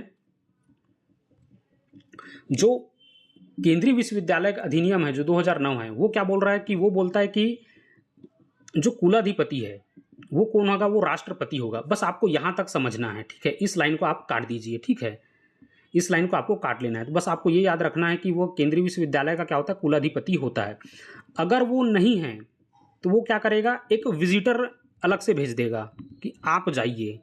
जो केंद्रीय विश्वविद्यालय का अधिनियम है जो 2009 है, वो क्या बोल रहा है कि वो बोलता है कि जो कुलाधिपति है वो कौन होगा, वो राष्ट्रपति होगा। बस आपको यहां तक समझना है, ठीक है। इस लाइन को आप काट दीजिए, ठीक है, इस लाइन को आपको काट लेना है। तो बस आपको ये याद रखना है कि वो केंद्रीय विश्वविद्यालय का क्या होता है, कुलाधिपति होता है। अगर वो नहीं है तो वो क्या करेगा, एक विजिटर अलग से भेज देगा कि आप जाइए,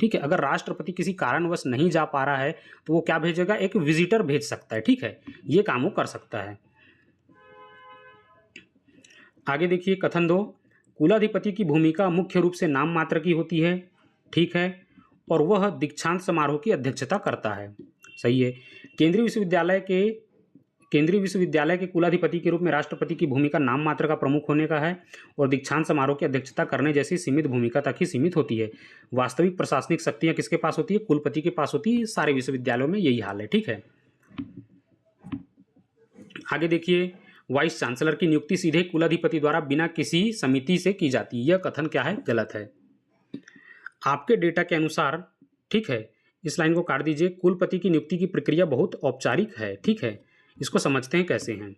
ठीक है। अगर राष्ट्रपति किसी कारणवश नहीं जा पा रहा है तो वो क्या भेजेगा, एक विजिटर भेज सकता है, ठीक है, ये काम वो कर सकता है। आगे देखिए कथन 2, कुलाधिपति की भूमिका मुख्य रूप से नाम मात्र की होती है, ठीक है, और वह दीक्षांत समारोह की अध्यक्षता करता है, सही है। केंद्रीय विश्वविद्यालय के कुलाधिपति के रूप में राष्ट्रपति की भूमिका नाम मात्र का प्रमुख होने का है और दीक्षांत समारोह की अध्यक्षता करने जैसी सीमित भूमिका तक ही सीमित होती है। वास्तविक प्रशासनिक शक्तियां किसके पास होती है, कुलपति के पास होती है। सारे विश्वविद्यालयों में यही हाल है, ठीक है। आगे देखिए, वाइस चांसलर की नियुक्ति सीधे कुलाधिपति द्वारा बिना किसी समिति से की जाती है। यह कथन क्या है, गलत है। आपके डेटा के अनुसार, ठीक है, इस लाइन को काट दीजिए। कुलपति की नियुक्ति की प्रक्रिया बहुत औपचारिक है, ठीक है। इसको समझते हैं कैसे हैं।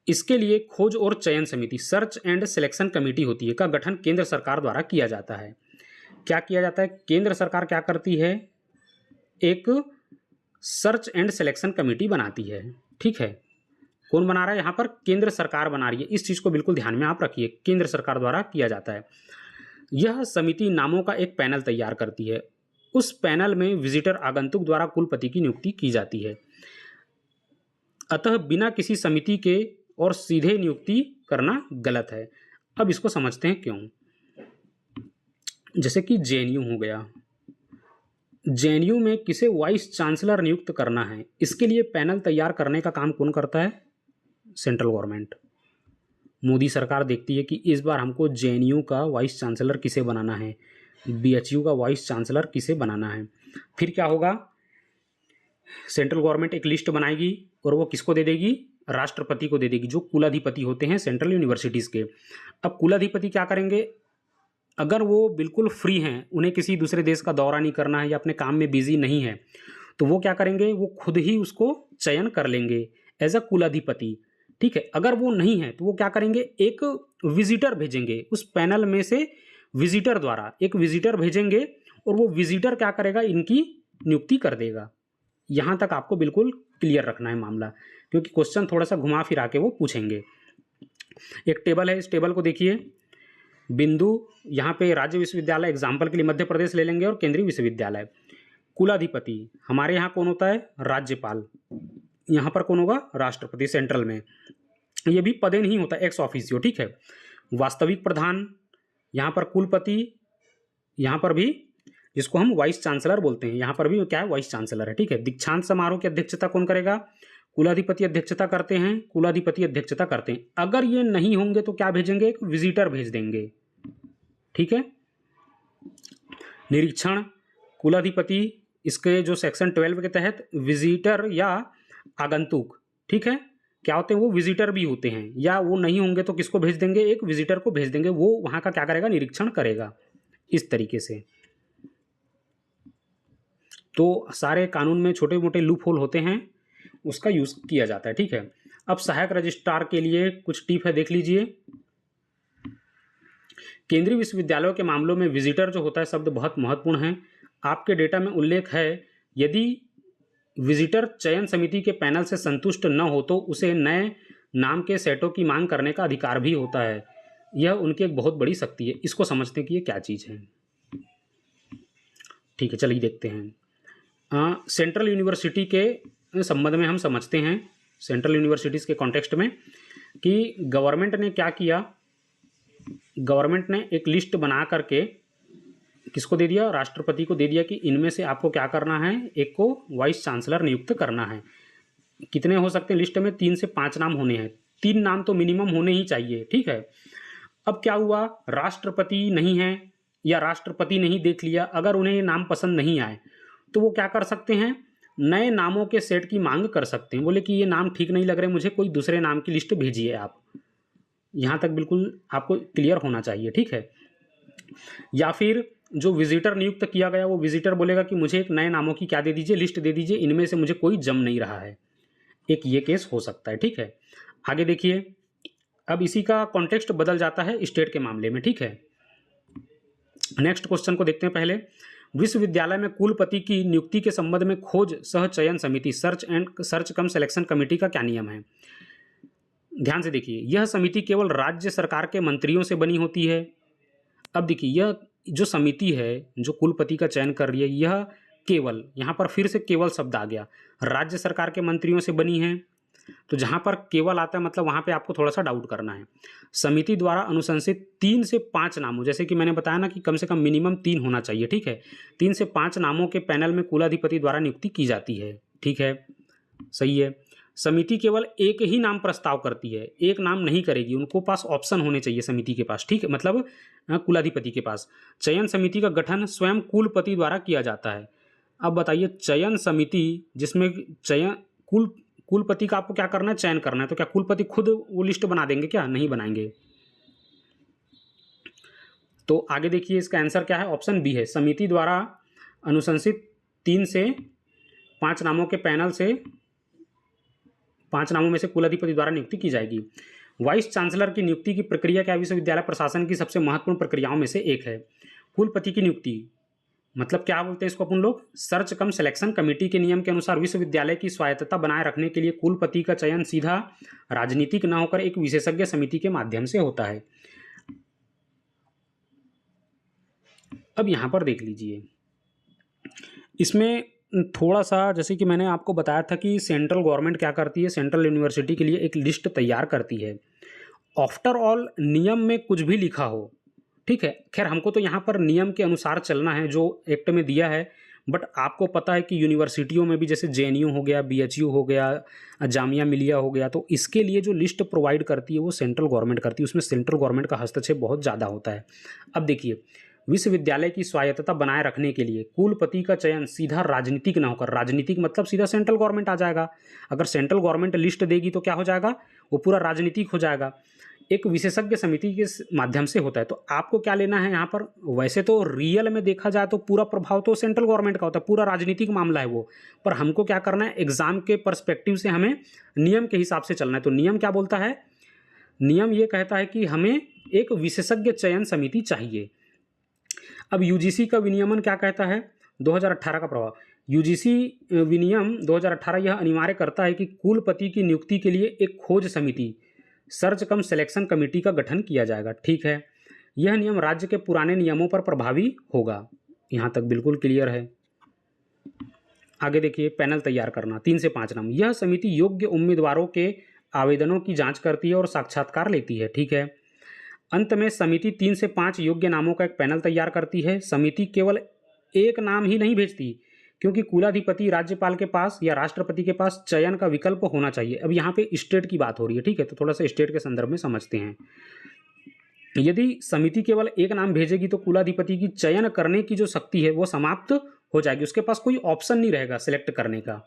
इसके लिए खोज और चयन समिति, सर्च एंड सिलेक्शन कमेटी होती है, का गठन केंद्र सरकार द्वारा किया जाता है। क्या किया जाता है, केंद्र सरकार क्या करती है, एक सर्च एंड सिलेक्शन कमेटी बनाती है, ठीक है। कौन बना रहा है यहाँ पर, केंद्र सरकार बना रही है। इस चीज को बिल्कुल ध्यान में आप रखिए, केंद्र सरकार द्वारा किया जाता है। यह समिति नामों का एक पैनल तैयार करती है। उस पैनल में विजिटर आगंतुक द्वारा कुलपति की नियुक्ति की जाती है। अतः बिना किसी समिति के और सीधे नियुक्ति करना गलत है। अब इसको समझते हैं क्यों। जैसे कि जेएनयू हो गया, जेएनयू में किसे वाइस चांसलर नियुक्त करना है, इसके लिए पैनल तैयार करने का काम कौन करता है, सेंट्रल गवर्नमेंट। मोदी सरकार देखती है कि इस बार हमको जेएनयू का वाइस चांसलर किसे बनाना है, बीएचयू का वाइस चांसलर किसे बनाना है। फिर क्या होगा, सेंट्रल गवर्नमेंट एक लिस्ट बनाएगी और वो किसको दे देगी, राष्ट्रपति को दे देगी, जो कुलाधिपति होते हैं सेंट्रल यूनिवर्सिटीज़ के। अब कुलाधिपति क्या करेंगे, अगर वो बिल्कुल फ्री हैं, उन्हें किसी दूसरे देश का दौरा नहीं करना है या अपने काम में बिजी नहीं है, तो वो क्या करेंगे, वो खुद ही उसको चयन कर लेंगे एज अ कुलाधिपति, ठीक है। अगर वो नहीं है तो वो क्या करेंगे, एक विजिटर भेजेंगे, उस पैनल में से विजिटर द्वारा एक विजिटर भेजेंगे और वो विजिटर क्या करेगा, इनकी नियुक्ति कर देगा। यहाँ तक आपको बिल्कुल क्लियर रखना है मामला, क्योंकि क्वेश्चन थोड़ा सा घुमा फिरा के वो पूछेंगे। एक टेबल है, इस टेबल को देखिए। बिंदु, यहाँ पे राज्य विश्वविद्यालय एग्जाम्पल के लिए मध्य प्रदेश ले लेंगे और केंद्रीय विश्वविद्यालय। कुलाधिपति हमारे यहाँ कौन होता है, राज्यपाल। यहाँ पर कौन होगा, राष्ट्रपति सेंट्रल में। ये भी पदे नहीं होता, एक्स ऑफिसियो, ठीक है। वास्तविक प्रधान, यहाँ पर कुलपति, यहाँ पर भी जिसको हम वाइस चांसलर बोलते हैं, यहाँ पर भी क्या है, वाइस चांसलर है, ठीक है। दीक्षांत समारोह की अध्यक्षता कौन करेगा, कुलाधिपति अध्यक्षता करते हैं, कुलाधिपति अध्यक्षता करते हैं। अगर ये नहीं होंगे तो क्या भेजेंगे, एक विजिटर भेज देंगे, ठीक है। निरीक्षण, कुलाधिपति, इसके जो सेक्शन 12 के तहत विजिटर या आगंतुक, ठीक है, क्या होते हैं, वो विजिटर भी होते हैं। या वो नहीं होंगे तो किसको भेज देंगे, एक विजिटर को भेज देंगे, वो वहाँ का क्या करेगा, निरीक्षण करेगा, इस तरीके से। तो सारे कानून में छोटे मोटे लूप होल होते हैं, उसका यूज किया जाता है, ठीक है। अब सहायक रजिस्ट्रार के लिए कुछ टिप है, देख लीजिए। केंद्रीय विश्वविद्यालयों के मामलों में विजिटर जो होता है शब्द बहुत महत्वपूर्ण है। आपके डेटा में उल्लेख है, यदि विजिटर चयन समिति के पैनल से संतुष्ट न हो तो उसे नए नाम के सेटों की मांग करने का अधिकार भी होता है। यह उनकी एक बहुत बड़ी शक्ति है। इसको समझते हैं कि ये क्या चीज़ है, ठीक है। चलिए देखते हैं। सेंट्रल यूनिवर्सिटी के संबंध में हम समझते हैं, सेंट्रल यूनिवर्सिटीज़ के कॉन्टेक्स्ट में, कि गवर्नमेंट ने क्या किया, गवर्नमेंट ने एक लिस्ट बना करके किसको दे दिया, राष्ट्रपति को दे दिया कि इनमें से आपको क्या करना है, एक को वाइस चांसलर नियुक्त करना है। कितने हो सकते हैं लिस्ट में, 3 से 5 नाम होने हैं। 3 नाम तो मिनिमम होने ही चाहिए, ठीक है। अब क्या हुआ, राष्ट्रपति नहीं है या राष्ट्रपति नहीं देख लिया, अगर उन्हें ये नाम पसंद नहीं आए तो वो क्या कर सकते हैं, नए नामों के सेट की मांग कर सकते हैं। बोले कि ये नाम ठीक नहीं लग रहे मुझे, कोई दूसरे नाम की लिस्ट भेजिए आप। यहाँ तक बिल्कुल आपको क्लियर होना चाहिए, ठीक है। या फिर जो विजिटर नियुक्त किया गया वो विजिटर बोलेगा कि मुझे एक नए नामों की क्या दे दीजिए, लिस्ट दे दीजिए, इनमें से मुझे कोई जम नहीं रहा है। एक ये केस हो सकता है, ठीक है। आगे देखिए, अब इसी का कॉन्टेक्स्ट बदल जाता है स्टेट के मामले में, ठीक है। नेक्स्ट क्वेश्चन को देखते हैं। पहले, विश्वविद्यालय में कुलपति की नियुक्ति के संबंध में खोज सह चयन समिति, सर्च कम सिलेक्शन कमेटी का क्या नियम है। ध्यान से देखिए, यह समिति केवल राज्य सरकार के मंत्रियों से बनी होती है। अब देखिए, यह जो समिति है जो कुलपति का चयन कर रही है, यह केवल, यहाँ पर फिर से केवल शब्द आ गया, राज्य सरकार के मंत्रियों से बनी है। तो जहाँ पर केवल आता है मतलब वहाँ पे आपको थोड़ा सा डाउट करना है। समिति द्वारा अनुशंसित 3 से 5 नामों, जैसे कि मैंने बताया ना कि कम से कम मिनिमम 3 होना चाहिए, ठीक है। 3 से 5 नामों के पैनल में कुलाधिपति द्वारा नियुक्ति की जाती है, ठीक है, सही है। समिति केवल एक ही नाम प्रस्ताव करती है, एक नाम नहीं करेगी, उनको पास ऑप्शन होने चाहिए समिति के पास, ठीक है, मतलब कुलाधिपति के पास। चयन समिति का गठन स्वयं कुलपति द्वारा किया जाता है। अब बताइए, चयन समिति जिसमें चयन कुलपति का आपको क्या करना है, चयन करना है, तो क्या कुलपति खुद वो लिस्ट बना देंगे क्या? नहीं बनाएंगे। तो आगे देखिए इसका आंसर क्या है, ऑप्शन बी है, समिति द्वारा अनुशंसित 3 से 5 नामों के पैनल से 5 नामों में से कुलाधिपति द्वारा नियुक्ति की जाएगी। वाइस चांसलर की नियुक्ति की प्रक्रिया क्या विश्वविद्यालय प्रशासन की सबसे महत्वपूर्ण प्रक्रियाओं में से एक है। कुलपति की नियुक्ति मतलब क्या बोलते हैं इसको अपन लोग, सर्च कम सिलेक्शन कमेटी के नियम के अनुसार विश्वविद्यालय की स्वायत्तता बनाए रखने के लिए कुलपति का चयन सीधा राजनीतिक न होकर एक विशेषज्ञ समिति के माध्यम से होता है। अब यहाँ पर देख लीजिए, इसमें थोड़ा सा जैसे कि मैंने आपको बताया था कि सेंट्रल गवर्नमेंट क्या करती है, सेंट्रल यूनिवर्सिटी के लिए एक लिस्ट तैयार करती है। आफ्टर ऑल नियम में कुछ भी लिखा हो, ठीक है, खैर हमको तो यहाँ पर नियम के अनुसार चलना है जो एक्ट में दिया है, बट आपको पता है कि यूनिवर्सिटियों में भी जैसे जेएनयू हो गया, बीएचयू हो गया, जामिया मिलिया हो गया, तो इसके लिए जो लिस्ट प्रोवाइड करती है वो सेंट्रल गवर्नमेंट करती है, उसमें सेंट्रल गवर्नमेंट का हस्तक्षेप बहुत ज़्यादा होता है। अब देखिए, विश्वविद्यालय की स्वायत्तता बनाए रखने के लिए कुलपति का चयन सीधा राजनीतिक ना होकर, राजनीतिक मतलब सीधा सेंट्रल गवर्नमेंट आ जाएगा, अगर सेंट्रल गवर्नमेंट लिस्ट देगी तो क्या हो जाएगा, वो पूरा राजनीतिक हो जाएगा, एक विशेषज्ञ समिति के माध्यम से होता है। तो आपको क्या लेना है यहाँ पर, वैसे तो रियल में देखा जाए तो पूरा प्रभाव तो सेंट्रल गवर्नमेंट का होता है, पूरा राजनीतिक मामला है वो, पर हमको क्या करना है, एग्जाम के पर्सपेक्टिव से हमें नियम के हिसाब से चलना है। तो नियम क्या बोलता है, नियम ये कहता है कि हमें एक विशेषज्ञ चयन समिति चाहिए। अब यूजीसी का विनियमन क्या कहता है, 2018 का प्रभाव, यूजीसी विनियम 2018 यह अनिवार्य करता है कि कुलपति की नियुक्ति के लिए एक खोज समिति सर्च कम सिलेक्शन कमेटी का गठन किया जाएगा, ठीक है। यह नियम राज्य के पुराने नियमों पर प्रभावी होगा, यहाँ तक बिल्कुल क्लियर है। आगे देखिए, पैनल तैयार करना 3 से 5 नाम, यह समिति योग्य उम्मीदवारों के आवेदनों की जांच करती है और साक्षात्कार लेती है, ठीक है। अंत में समिति 3 से 5 योग्य नामों का एक पैनल तैयार करती है। समिति केवल एक नाम ही नहीं भेजती, क्योंकि कुलाधिपति राज्यपाल के पास या राष्ट्रपति के पास चयन का विकल्प होना चाहिए। अब यहाँ पे स्टेट की बात हो रही है, ठीक है, तो थोड़ा सा स्टेट के संदर्भ में समझते हैं। यदि समिति केवल एक नाम भेजेगी तो कुलाधिपति की चयन करने की जो शक्ति है वो समाप्त हो जाएगी, उसके पास कोई ऑप्शन नहीं रहेगा सिलेक्ट करने का।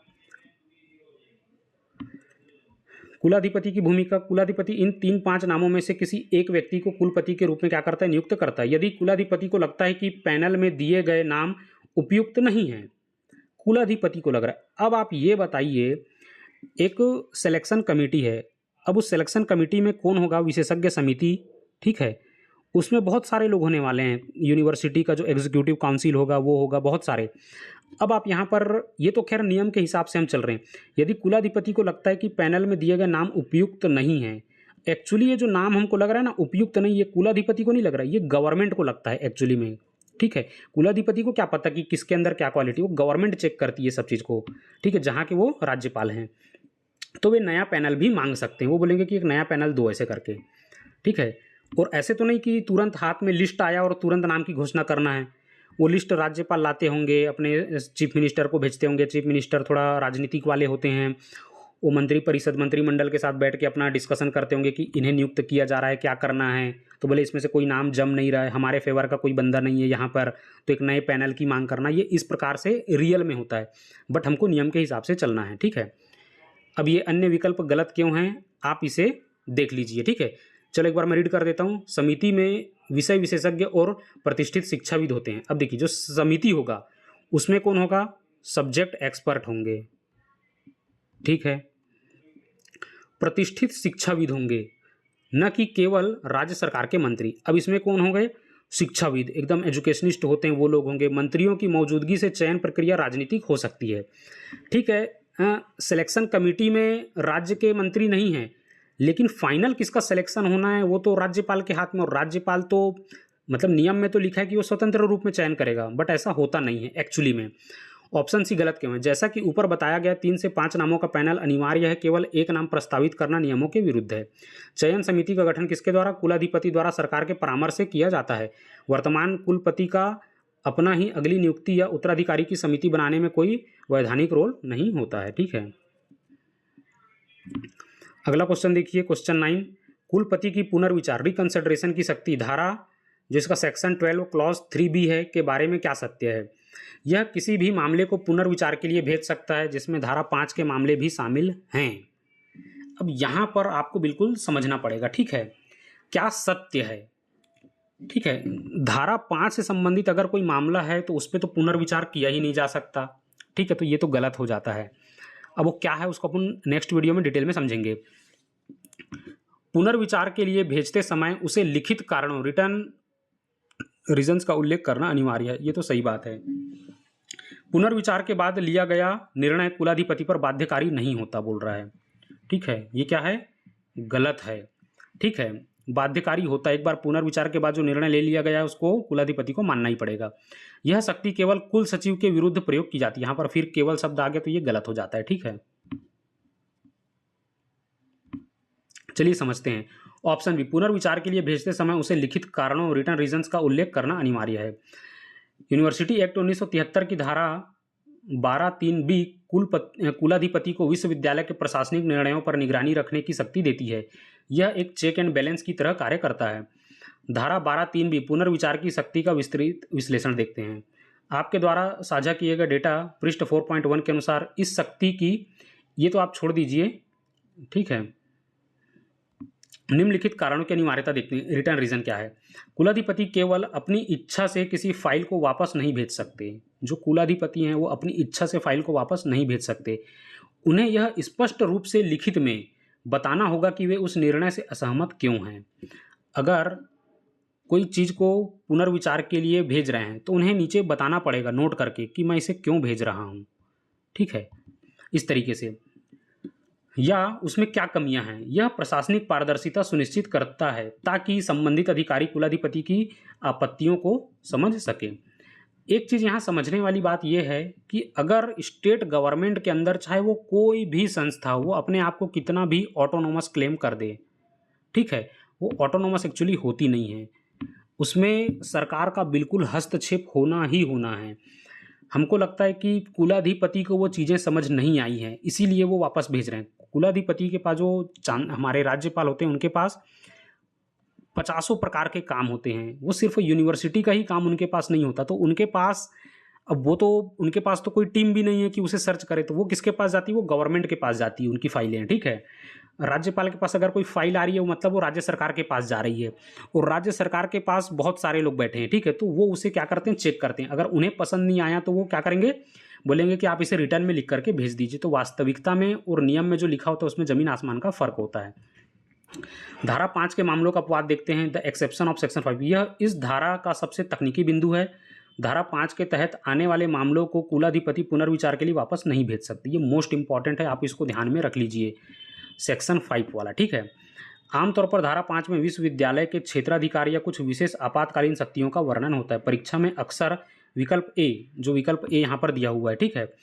कुलाधिपति की भूमिका, कुलाधिपति इन 3-5 नामों में से किसी एक व्यक्ति को कुलपति के रूप में क्या करता है, नियुक्त करता है। यदि कुलाधिपति को लगता है कि पैनल में दिए गए नाम उपयुक्त नहीं है, कुलाधिपति को लग रहा है, अब आप ये बताइए, एक सिलेक्शन कमेटी है, अब उस सिलेक्शन कमेटी में कौन होगा, विशेषज्ञ समिति, ठीक है, उसमें बहुत सारे लोग होने वाले हैं, यूनिवर्सिटी का जो एग्जीक्यूटिव काउंसिल होगा वो होगा, बहुत सारे। अब आप यहाँ पर, ये तो खैर नियम के हिसाब से हम चल रहे हैं, यदि कुलाधिपति को लगता है कि पैनल में दिए गए नाम उपयुक्त नहीं है, एक्चुअली ये जो नाम हमको लग रहा है ना उपयुक्त नहीं, ये कुलाधिपति को नहीं लग रहा है, ये गवर्नमेंट को लगता है एक्चुअली में, ठीक है। कुलाधिपति को क्या पता कि किसके अंदर क्या क्वालिटी, वो गवर्नमेंट चेक करती है सब चीज़ को, ठीक है, जहाँ के वो राज्यपाल हैं। तो वे नया पैनल भी मांग सकते हैं, वो बोलेंगे कि एक नया पैनल दो ऐसे करके, ठीक है। और ऐसे तो नहीं कि तुरंत हाथ में लिस्ट आया और तुरंत नाम की घोषणा करना है, वो लिस्ट राज्यपाल लाते होंगे, अपने चीफ मिनिस्टर को भेजते होंगे, चीफ मिनिस्टर थोड़ा राजनीतिक वाले होते हैं, वो मंत्री परिषद मंत्रिमंडल के साथ बैठ के अपना डिस्कशन करते होंगे कि इन्हें नियुक्त किया जा रहा है, क्या करना है, तो बोले इसमें से कोई नाम जम नहीं रहा है, हमारे फेवर का कोई बंदा नहीं है यहाँ पर, तो एक नए पैनल की मांग करना, ये इस प्रकार से रियल में होता है, बट हमको नियम के हिसाब से चलना है, ठीक है। अब ये अन्य विकल्प गलत क्यों हैं, आप इसे देख लीजिए, ठीक है। चलो एक बार मैं रीड कर देता हूँ। समिति में विषय विशेषज्ञ और प्रतिष्ठित शिक्षाविद होते हैं। अब देखिए, जो समिति होगा उसमें कौन होगा, सब्जेक्ट एक्सपर्ट होंगे, ठीक है, प्रतिष्ठित शिक्षाविद होंगे, न कि केवल राज्य सरकार के मंत्री। अब इसमें कौन होंगे, शिक्षाविद, एकदम एजुकेशनिस्ट होते हैं वो लोग होंगे। मंत्रियों की मौजूदगी से चयन प्रक्रिया राजनीतिक हो सकती है, ठीक है। सिलेक्शन कमेटी में राज्य के मंत्री नहीं हैं, लेकिन फाइनल किसका सिलेक्शन होना है वो तो राज्यपाल के हाथ में, और राज्यपाल तो मतलब नियम में तो लिखा है कि वो स्वतंत्र रूप में चयन करेगा, बट ऐसा होता नहीं है एक्चुअली में। ऑप्शन सी गलत क्यों है? जैसा कि ऊपर बताया गया 3 से 5 नामों का पैनल अनिवार्य है, केवल एक नाम प्रस्तावित करना नियमों के विरुद्ध है। चयन समिति का गठन किसके द्वारा? कुलाधिपति द्वारा सरकार के परामर्श से किया जाता है। वर्तमान कुलपति का अपना ही अगली नियुक्ति या उत्तराधिकारी की समिति बनाने में कोई वैधानिक रोल नहीं होता है। ठीक है, अगला क्वेश्चन देखिए, क्वेश्चन 9, कुलपति की पुनर्विचार रिकंसिडरेशन की शक्ति धारा जो इसका सेक्शन 12 क्लॉज 3B है के बारे में क्या सत्य है? यह किसी भी मामले को पुनर्विचार के लिए भेज सकता है जिसमें धारा 5 के मामले भी शामिल हैं। अब यहाँ पर आपको बिल्कुल समझना पड़ेगा, ठीक है, क्या सत्य है। ठीक है, धारा 5 से संबंधित अगर कोई मामला है तो उस पर तो पुनर्विचार किया ही नहीं जा सकता। ठीक है, तो ये तो गलत हो जाता है। अब वो क्या है उसको अपन नेक्स्ट वीडियो में डिटेल में समझेंगे। पुनर्विचार के लिए भेजते समय उसे लिखित कारणों रिटर्न रीजंस का उल्लेख करना अनिवार्य है। ये तो सही बात है। पुनर्विचार के बाद लिया गया निर्णय कुलाधिपति पर बाध्यकारी नहीं होता बोल रहा है। ठीक है, ये क्या है? गलत है। ठीक है, बाध्यकारी होता है। एक बार पुनर्विचार के बाद जो निर्णय ले लिया गया है उसको कुलाधिपति को मानना ही पड़ेगा। यह शक्ति केवल कुल सचिव के विरुद्ध प्रयोग की जाती है। यहाँ पर फिर केवल शब्द आ गया तो ये गलत हो जाता है। ठीक है, चलिए समझते हैं। ऑप्शन बी, पुनर्विचार के लिए भेजते समय उसे लिखित कारणों रिटर्न रीजंस का उल्लेख करना अनिवार्य है। यूनिवर्सिटी एक्ट 1973 की धारा 12(3)B कुलाधिपति को विश्वविद्यालय के प्रशासनिक निर्णयों पर निगरानी रखने की शक्ति देती है। यह एक चेक एंड बैलेंस की तरह कार्य करता है। धारा 12(3)B पुनर्विचार की शक्ति का विस्तृत विश्लेषण देखते हैं। आपके द्वारा साझा किए गए डेटा पृष्ठ 4.1 के अनुसार इस शक्ति की, ये तो आप छोड़ दीजिए, ठीक है, निम्नलिखित कारणों की अनिवार्यता देखते हैं। रिटर्न रीजन क्या है? कुलाधिपति केवल अपनी इच्छा से किसी फाइल को वापस नहीं भेज सकते। जो कुलाधिपति हैं वो अपनी इच्छा से फाइल को वापस नहीं भेज सकते। उन्हें यह स्पष्ट रूप से लिखित में बताना होगा कि वे उस निर्णय से असहमत क्यों हैं। अगर कोई चीज़ को पुनर्विचार के लिए भेज रहे हैं तो उन्हें नीचे बताना पड़ेगा नोट करके कि मैं इसे क्यों भेज रहा हूँ। ठीक है, इस तरीके से, या उसमें क्या कमियां हैं। यह प्रशासनिक पारदर्शिता सुनिश्चित करता है ताकि संबंधित अधिकारी कुलाधिपति की आपत्तियों को समझ सके। एक चीज़ यहाँ समझने वाली बात यह है कि अगर स्टेट गवर्नमेंट के अंदर चाहे वो कोई भी संस्था हो, वो अपने आप को कितना भी ऑटोनोमस क्लेम कर दे, ठीक है, वो ऑटोनोमस एक्चुअली होती नहीं है। उसमें सरकार का बिल्कुल हस्तक्षेप होना ही होना है। हमको लगता है कि कुलाधिपति को वो चीज़ें समझ नहीं आई हैं, इसीलिए वो वापस भेज रहे हैं। कुलाधिपति के पास जो हमारे राज्यपाल होते हैं उनके पास 50 प्रकार के काम होते हैं। वो सिर्फ यूनिवर्सिटी का ही काम उनके पास नहीं होता, तो उनके पास, अब वो तो उनके पास तो कोई टीम भी नहीं है कि उसे सर्च करे, तो वो किसके पास जाती है? वो गवर्नमेंट के पास जाती है, उनकी फाइलें। ठीक है, राज्यपाल के पास अगर कोई फाइल आ रही है वो मतलब वो राज्य सरकार के पास जा रही है, और राज्य सरकार के पास बहुत सारे लोग बैठे हैं। ठीक है, तो वो उसे क्या करते हैं? चेक करते हैं। अगर उन्हें पसंद नहीं आया तो वो क्या करेंगे? बोलेंगे कि आप इसे रिटर्न में लिख करके भेज दीजिए। तो वास्तविकता में और नियम में जो लिखा होता है उसमें जमीन आसमान का फर्क होता है। धारा 5 के मामलों का अपवाद देखते हैं। द एक्सेप्शन ऑफ सेक्शन 5, यह इस धारा का सबसे तकनीकी बिंदु है। धारा 5 के तहत आने वाले मामलों को कुलाधिपति पुनर्विचार के लिए वापस नहीं भेज सकती। ये मोस्ट इंपॉर्टेंट है, आप इसको ध्यान में रख लीजिए, सेक्शन 5 वाला। ठीक है, आमतौर पर धारा 5 में विश्वविद्यालय के क्षेत्राधिकार या कुछ विशेष आपातकालीन शक्तियों का वर्णन होता है। परीक्षा में अक्सर विकल्प ए, जो विकल्प ए यहाँ पर दिया हुआ है, ठीक है,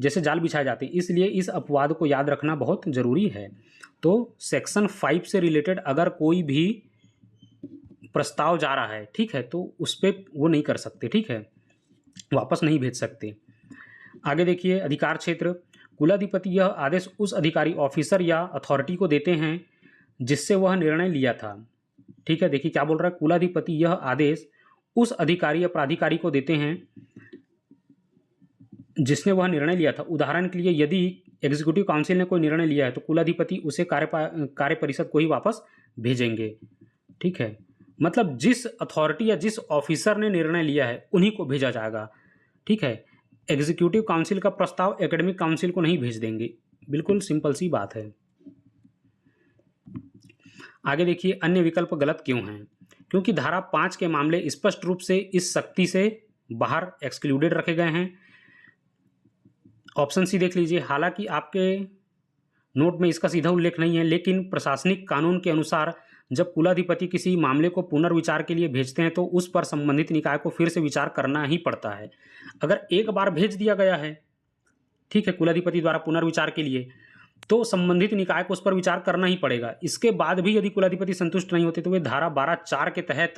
जैसे जाल बिछाए जाते हैं, इसलिए इस अपवाद को याद रखना बहुत जरूरी है। तो सेक्शन 5 से रिलेटेड अगर कोई भी प्रस्ताव जा रहा है, ठीक है, तो उस पर वो नहीं कर सकते। ठीक है, वापस नहीं भेज सकते। आगे देखिए, अधिकार क्षेत्र। कुलाधिपति यह आदेश उस अधिकारी, ऑफिसर या अथॉरिटी को देते हैं जिससे वह निर्णय लिया था। ठीक है, देखिए क्या बोल रहा है, कुलाधिपति यह आदेश उस अधिकारी या प्राधिकारी को देते हैं जिसने वह निर्णय लिया था। उदाहरण के लिए यदि एग्जीक्यूटिव काउंसिल ने कोई निर्णय लिया है तो कुलाधिपति उसे कार्य परिषद को ही वापस भेजेंगे। ठीक है, मतलब जिस अथॉरिटी या जिस ऑफिसर ने निर्णय लिया है उन्हीं को भेजा जाएगा। ठीक है, एग्जीक्यूटिव काउंसिल का प्रस्ताव एकेडमिक काउंसिल को नहीं भेज देंगे। बिल्कुल सिंपल सी बात है। आगे देखिए, अन्य विकल्प गलत क्यों हैं? क्योंकि धारा 5 के मामले स्पष्ट रूप से इस शक्ति से बाहर एक्सक्लूडेड रखे गए हैं। ऑप्शन सी देख लीजिए। हालांकि आपके नोट में इसका सीधा उल्लेख नहीं है, लेकिन प्रशासनिक कानून के अनुसार जब कुलाधिपति किसी मामले को पुनर्विचार के लिए भेजते हैं तो उस पर संबंधित निकाय को फिर से विचार करना ही पड़ता है। अगर एक बार भेज दिया गया है, ठीक है, कुलाधिपति द्वारा पुनर्विचार के लिए, तो संबंधित निकाय को उस पर विचार करना ही पड़ेगा। इसके बाद भी यदि कुलाधिपति संतुष्ट नहीं होते तो वे धारा 12(4) के तहत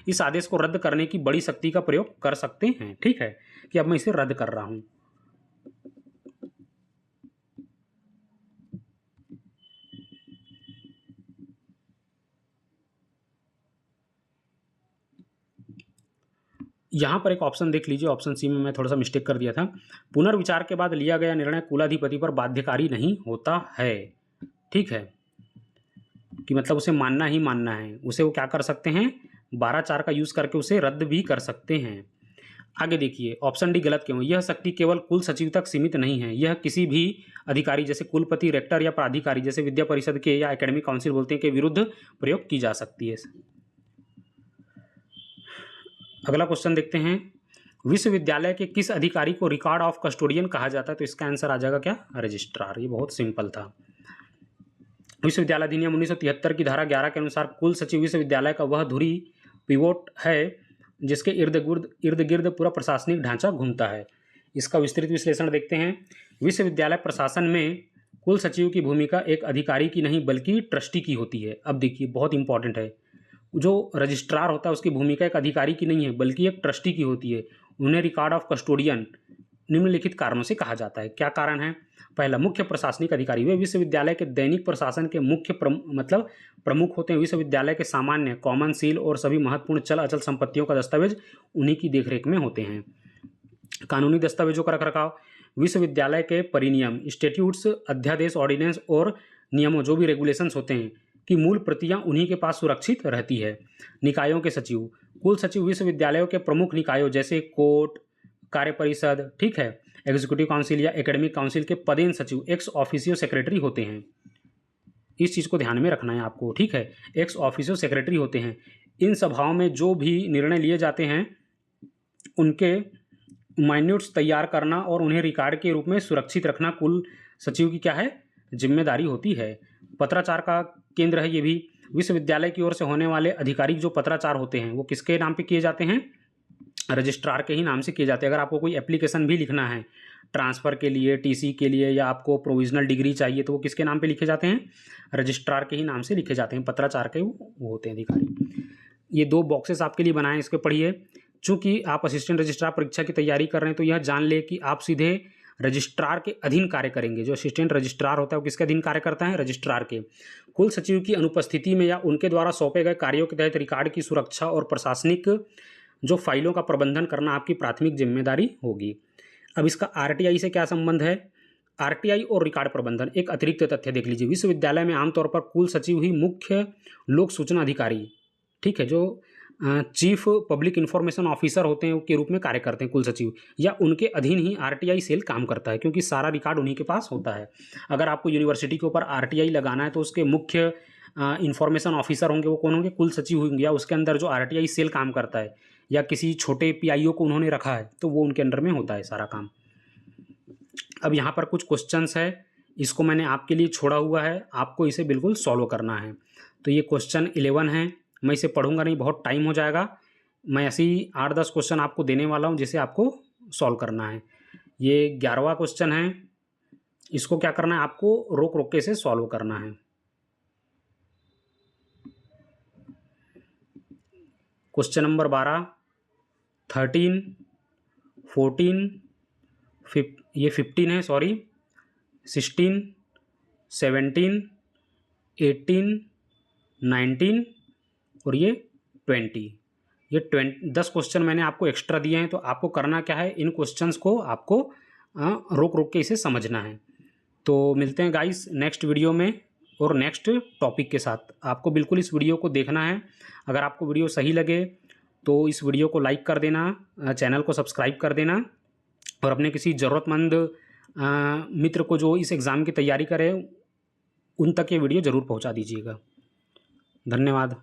इस आदेश को रद्द करने की बड़ी शक्ति का प्रयोग कर सकते हैं। ठीक है, कि अब मैं इसे रद्द कर रहा हूं। यहाँ पर एक ऑप्शन देख लीजिए, ऑप्शन सी में मैं थोड़ा सा मिस्टेक कर दिया था। पुनर्विचार के बाद लिया गया निर्णय कुलाधिपति पर बाध्यकारी नहीं होता है। ठीक है, कि मतलब उसे मानना ही मानना है, उसे वो क्या कर सकते हैं, 12(4) का यूज़ करके उसे रद्द भी कर सकते हैं। आगे देखिए, ऑप्शन डी गलत क्यों? यह शक्ति केवल कुल सचिव तक सीमित नहीं है, यह किसी भी अधिकारी जैसे कुलपति, रेक्टर या प्राधिकारी जैसे विद्या परिषद के या एकेडमिक काउंसिल बोलते हैं के विरुद्ध प्रयोग की जा सकती है। अगला क्वेश्चन देखते हैं, विश्वविद्यालय के किस अधिकारी को रिकॉर्ड ऑफ कस्टोडियन कहा जाता है? तो इसका आंसर आ जाएगा क्या, रजिस्ट्रार। ये बहुत सिंपल था। विश्वविद्यालय अधिनियम 1973 की धारा 11 के अनुसार कुल सचिव विश्वविद्यालय का वह धुरी पिवोट है जिसके इर्द गिर्द पूरा प्रशासनिक ढांचा घूमता है। इसका विस्तृत विश्लेषण देखते हैं। विश्वविद्यालय प्रशासन में कुल सचिव की भूमिका एक अधिकारी की नहीं बल्कि ट्रस्टी की होती है। अब देखिए, बहुत इंपॉर्टेंट है, जो रजिस्ट्रार होता है उसकी भूमिका एक अधिकारी की नहीं है बल्कि एक ट्रस्टी की होती है। उन्हें रिकॉर्ड ऑफ कस्टोडियन निम्नलिखित कारणों से कहा जाता है। क्या कारण है? पहला, मुख्य प्रशासनिक अधिकारी, वे विश्वविद्यालय के दैनिक प्रशासन के मुख्य प्रमुख होते हैं। विश्वविद्यालय के सामान्य, कॉमन, सील और सभी महत्वपूर्ण चल अचल संपत्तियों का दस्तावेज उन्हीं की देखरेख में होते हैं। कानूनी दस्तावेजों का रखरखाव, विश्वविद्यालय के परिनियम, स्टैट्यूट्स, अध्यादेश, ऑर्डिनेंस और नियमों जो भी रेगुलेशंस होते हैं की मूल प्रतियां उन्हीं के पास सुरक्षित रहती है। निकायों के सचिव, कुल सचिव विश्वविद्यालयों के प्रमुख निकायों जैसे कोर्ट, कार्य परिषद, ठीक है, एग्जीक्यूटिव काउंसिल या एकेडमिक काउंसिल के पदेन सचिव एक्स ऑफिसियो सेक्रेटरी होते हैं। इस चीज़ को ध्यान में रखना है आपको, ठीक है, एक्स ऑफिसियो सेक्रेटरी होते हैं। इन सभाओं में जो भी निर्णय लिए जाते हैं उनके माइन्यूट्स तैयार करना और उन्हें रिकॉर्ड के रूप में सुरक्षित रखना कुल सचिव की क्या है, जिम्मेदारी होती है। पत्राचार का केंद्र है ये भी। विश्वविद्यालय की ओर से होने वाले आधिकारिक जो पत्राचार होते हैं वो किसके नाम पे किए जाते हैं? रजिस्ट्रार के ही नाम से किए जाते हैं। अगर आपको कोई एप्लीकेशन भी लिखना है ट्रांसफ़र के लिए, टीसी के लिए, या आपको प्रोविजनल डिग्री चाहिए तो वो किसके नाम पे लिखे जाते हैं? रजिस्ट्रार के ही नाम से लिखे जाते हैं। पत्राचार के वो होते हैं अधिकारी। ये 2 बॉक्सेस आपके लिए बनाए, इसको पढ़िए। चूँकि आप असिस्टेंट रजिस्ट्रार परीक्षा की तैयारी कर रहे हैं तो यह जान ले कि आप सीधे रजिस्ट्रार के अधीन कार्य करेंगे। जो असिस्टेंट रजिस्ट्रार होता है वो किसके अधीन कार्य करता है? रजिस्ट्रार के। कुल सचिव की अनुपस्थिति में या उनके द्वारा सौंपे गए कार्यों के तहत रिकॉर्ड की सुरक्षा और प्रशासनिक जो फाइलों का प्रबंधन करना आपकी प्राथमिक जिम्मेदारी होगी। अब इसका आरटीआई से क्या संबंध है? आरटीआई और रिकॉर्ड प्रबंधन, एक अतिरिक्त तथ्य देख लीजिए। विश्वविद्यालय में आमतौर पर कुल सचिव ही मुख्य लोक सूचना अधिकारी, ठीक है, जो चीफ पब्लिक इंफॉर्मेशन ऑफिसर होते हैं के रूप में कार्य करते हैं कुल सचिव, या उनके अधीन ही आरटीआई सेल काम करता है क्योंकि सारा रिकॉर्ड उन्हीं के पास होता है। अगर आपको यूनिवर्सिटी के ऊपर आरटीआई लगाना है तो उसके मुख्य इंफॉर्मेशन ऑफिसर होंगे, वो कौन होंगे? कुल सचिव होंगे, या उसके अंदर जो आरटीआई सेल काम करता है या किसी छोटे पीआईओ को उन्होंने रखा है तो वो उनके अंडर में होता है सारा काम। अब यहाँ पर कुछ क्वेश्चंस है, इसको मैंने आपके लिए छोड़ा हुआ है, आपको इसे बिल्कुल सॉल्व करना है। तो ये क्वेश्चन 11 है, मैं इसे पढ़ूंगा नहीं, बहुत टाइम हो जाएगा। मैं ऐसे ही 8-10 क्वेश्चन आपको देने वाला हूँ जिसे आपको सॉल्व करना है। ये 11वां क्वेश्चन है, इसको क्या करना है, आपको रोक रोक के इसे सॉल्व करना है। क्वेश्चन नंबर 12, 13, 14, ये 15 है, सॉरी, 16, 17, 18, 19 और ये 20। ये 10 क्वेश्चन मैंने आपको एक्स्ट्रा दिए हैं। तो आपको करना क्या है, इन क्वेश्चंस को आपको रोक रोक के इसे समझना है। तो मिलते हैं गाइस नेक्स्ट वीडियो में और नेक्स्ट टॉपिक के साथ। आपको बिल्कुल इस वीडियो को देखना है। अगर आपको वीडियो सही लगे तो इस वीडियो को लाइक कर देना, चैनल को सब्सक्राइब कर देना और अपने किसी ज़रूरतमंद मित्र को जो इस एग्ज़ाम की तैयारी करे उन तक ये वीडियो ज़रूर पहुंचा दीजिएगा। धन्यवाद।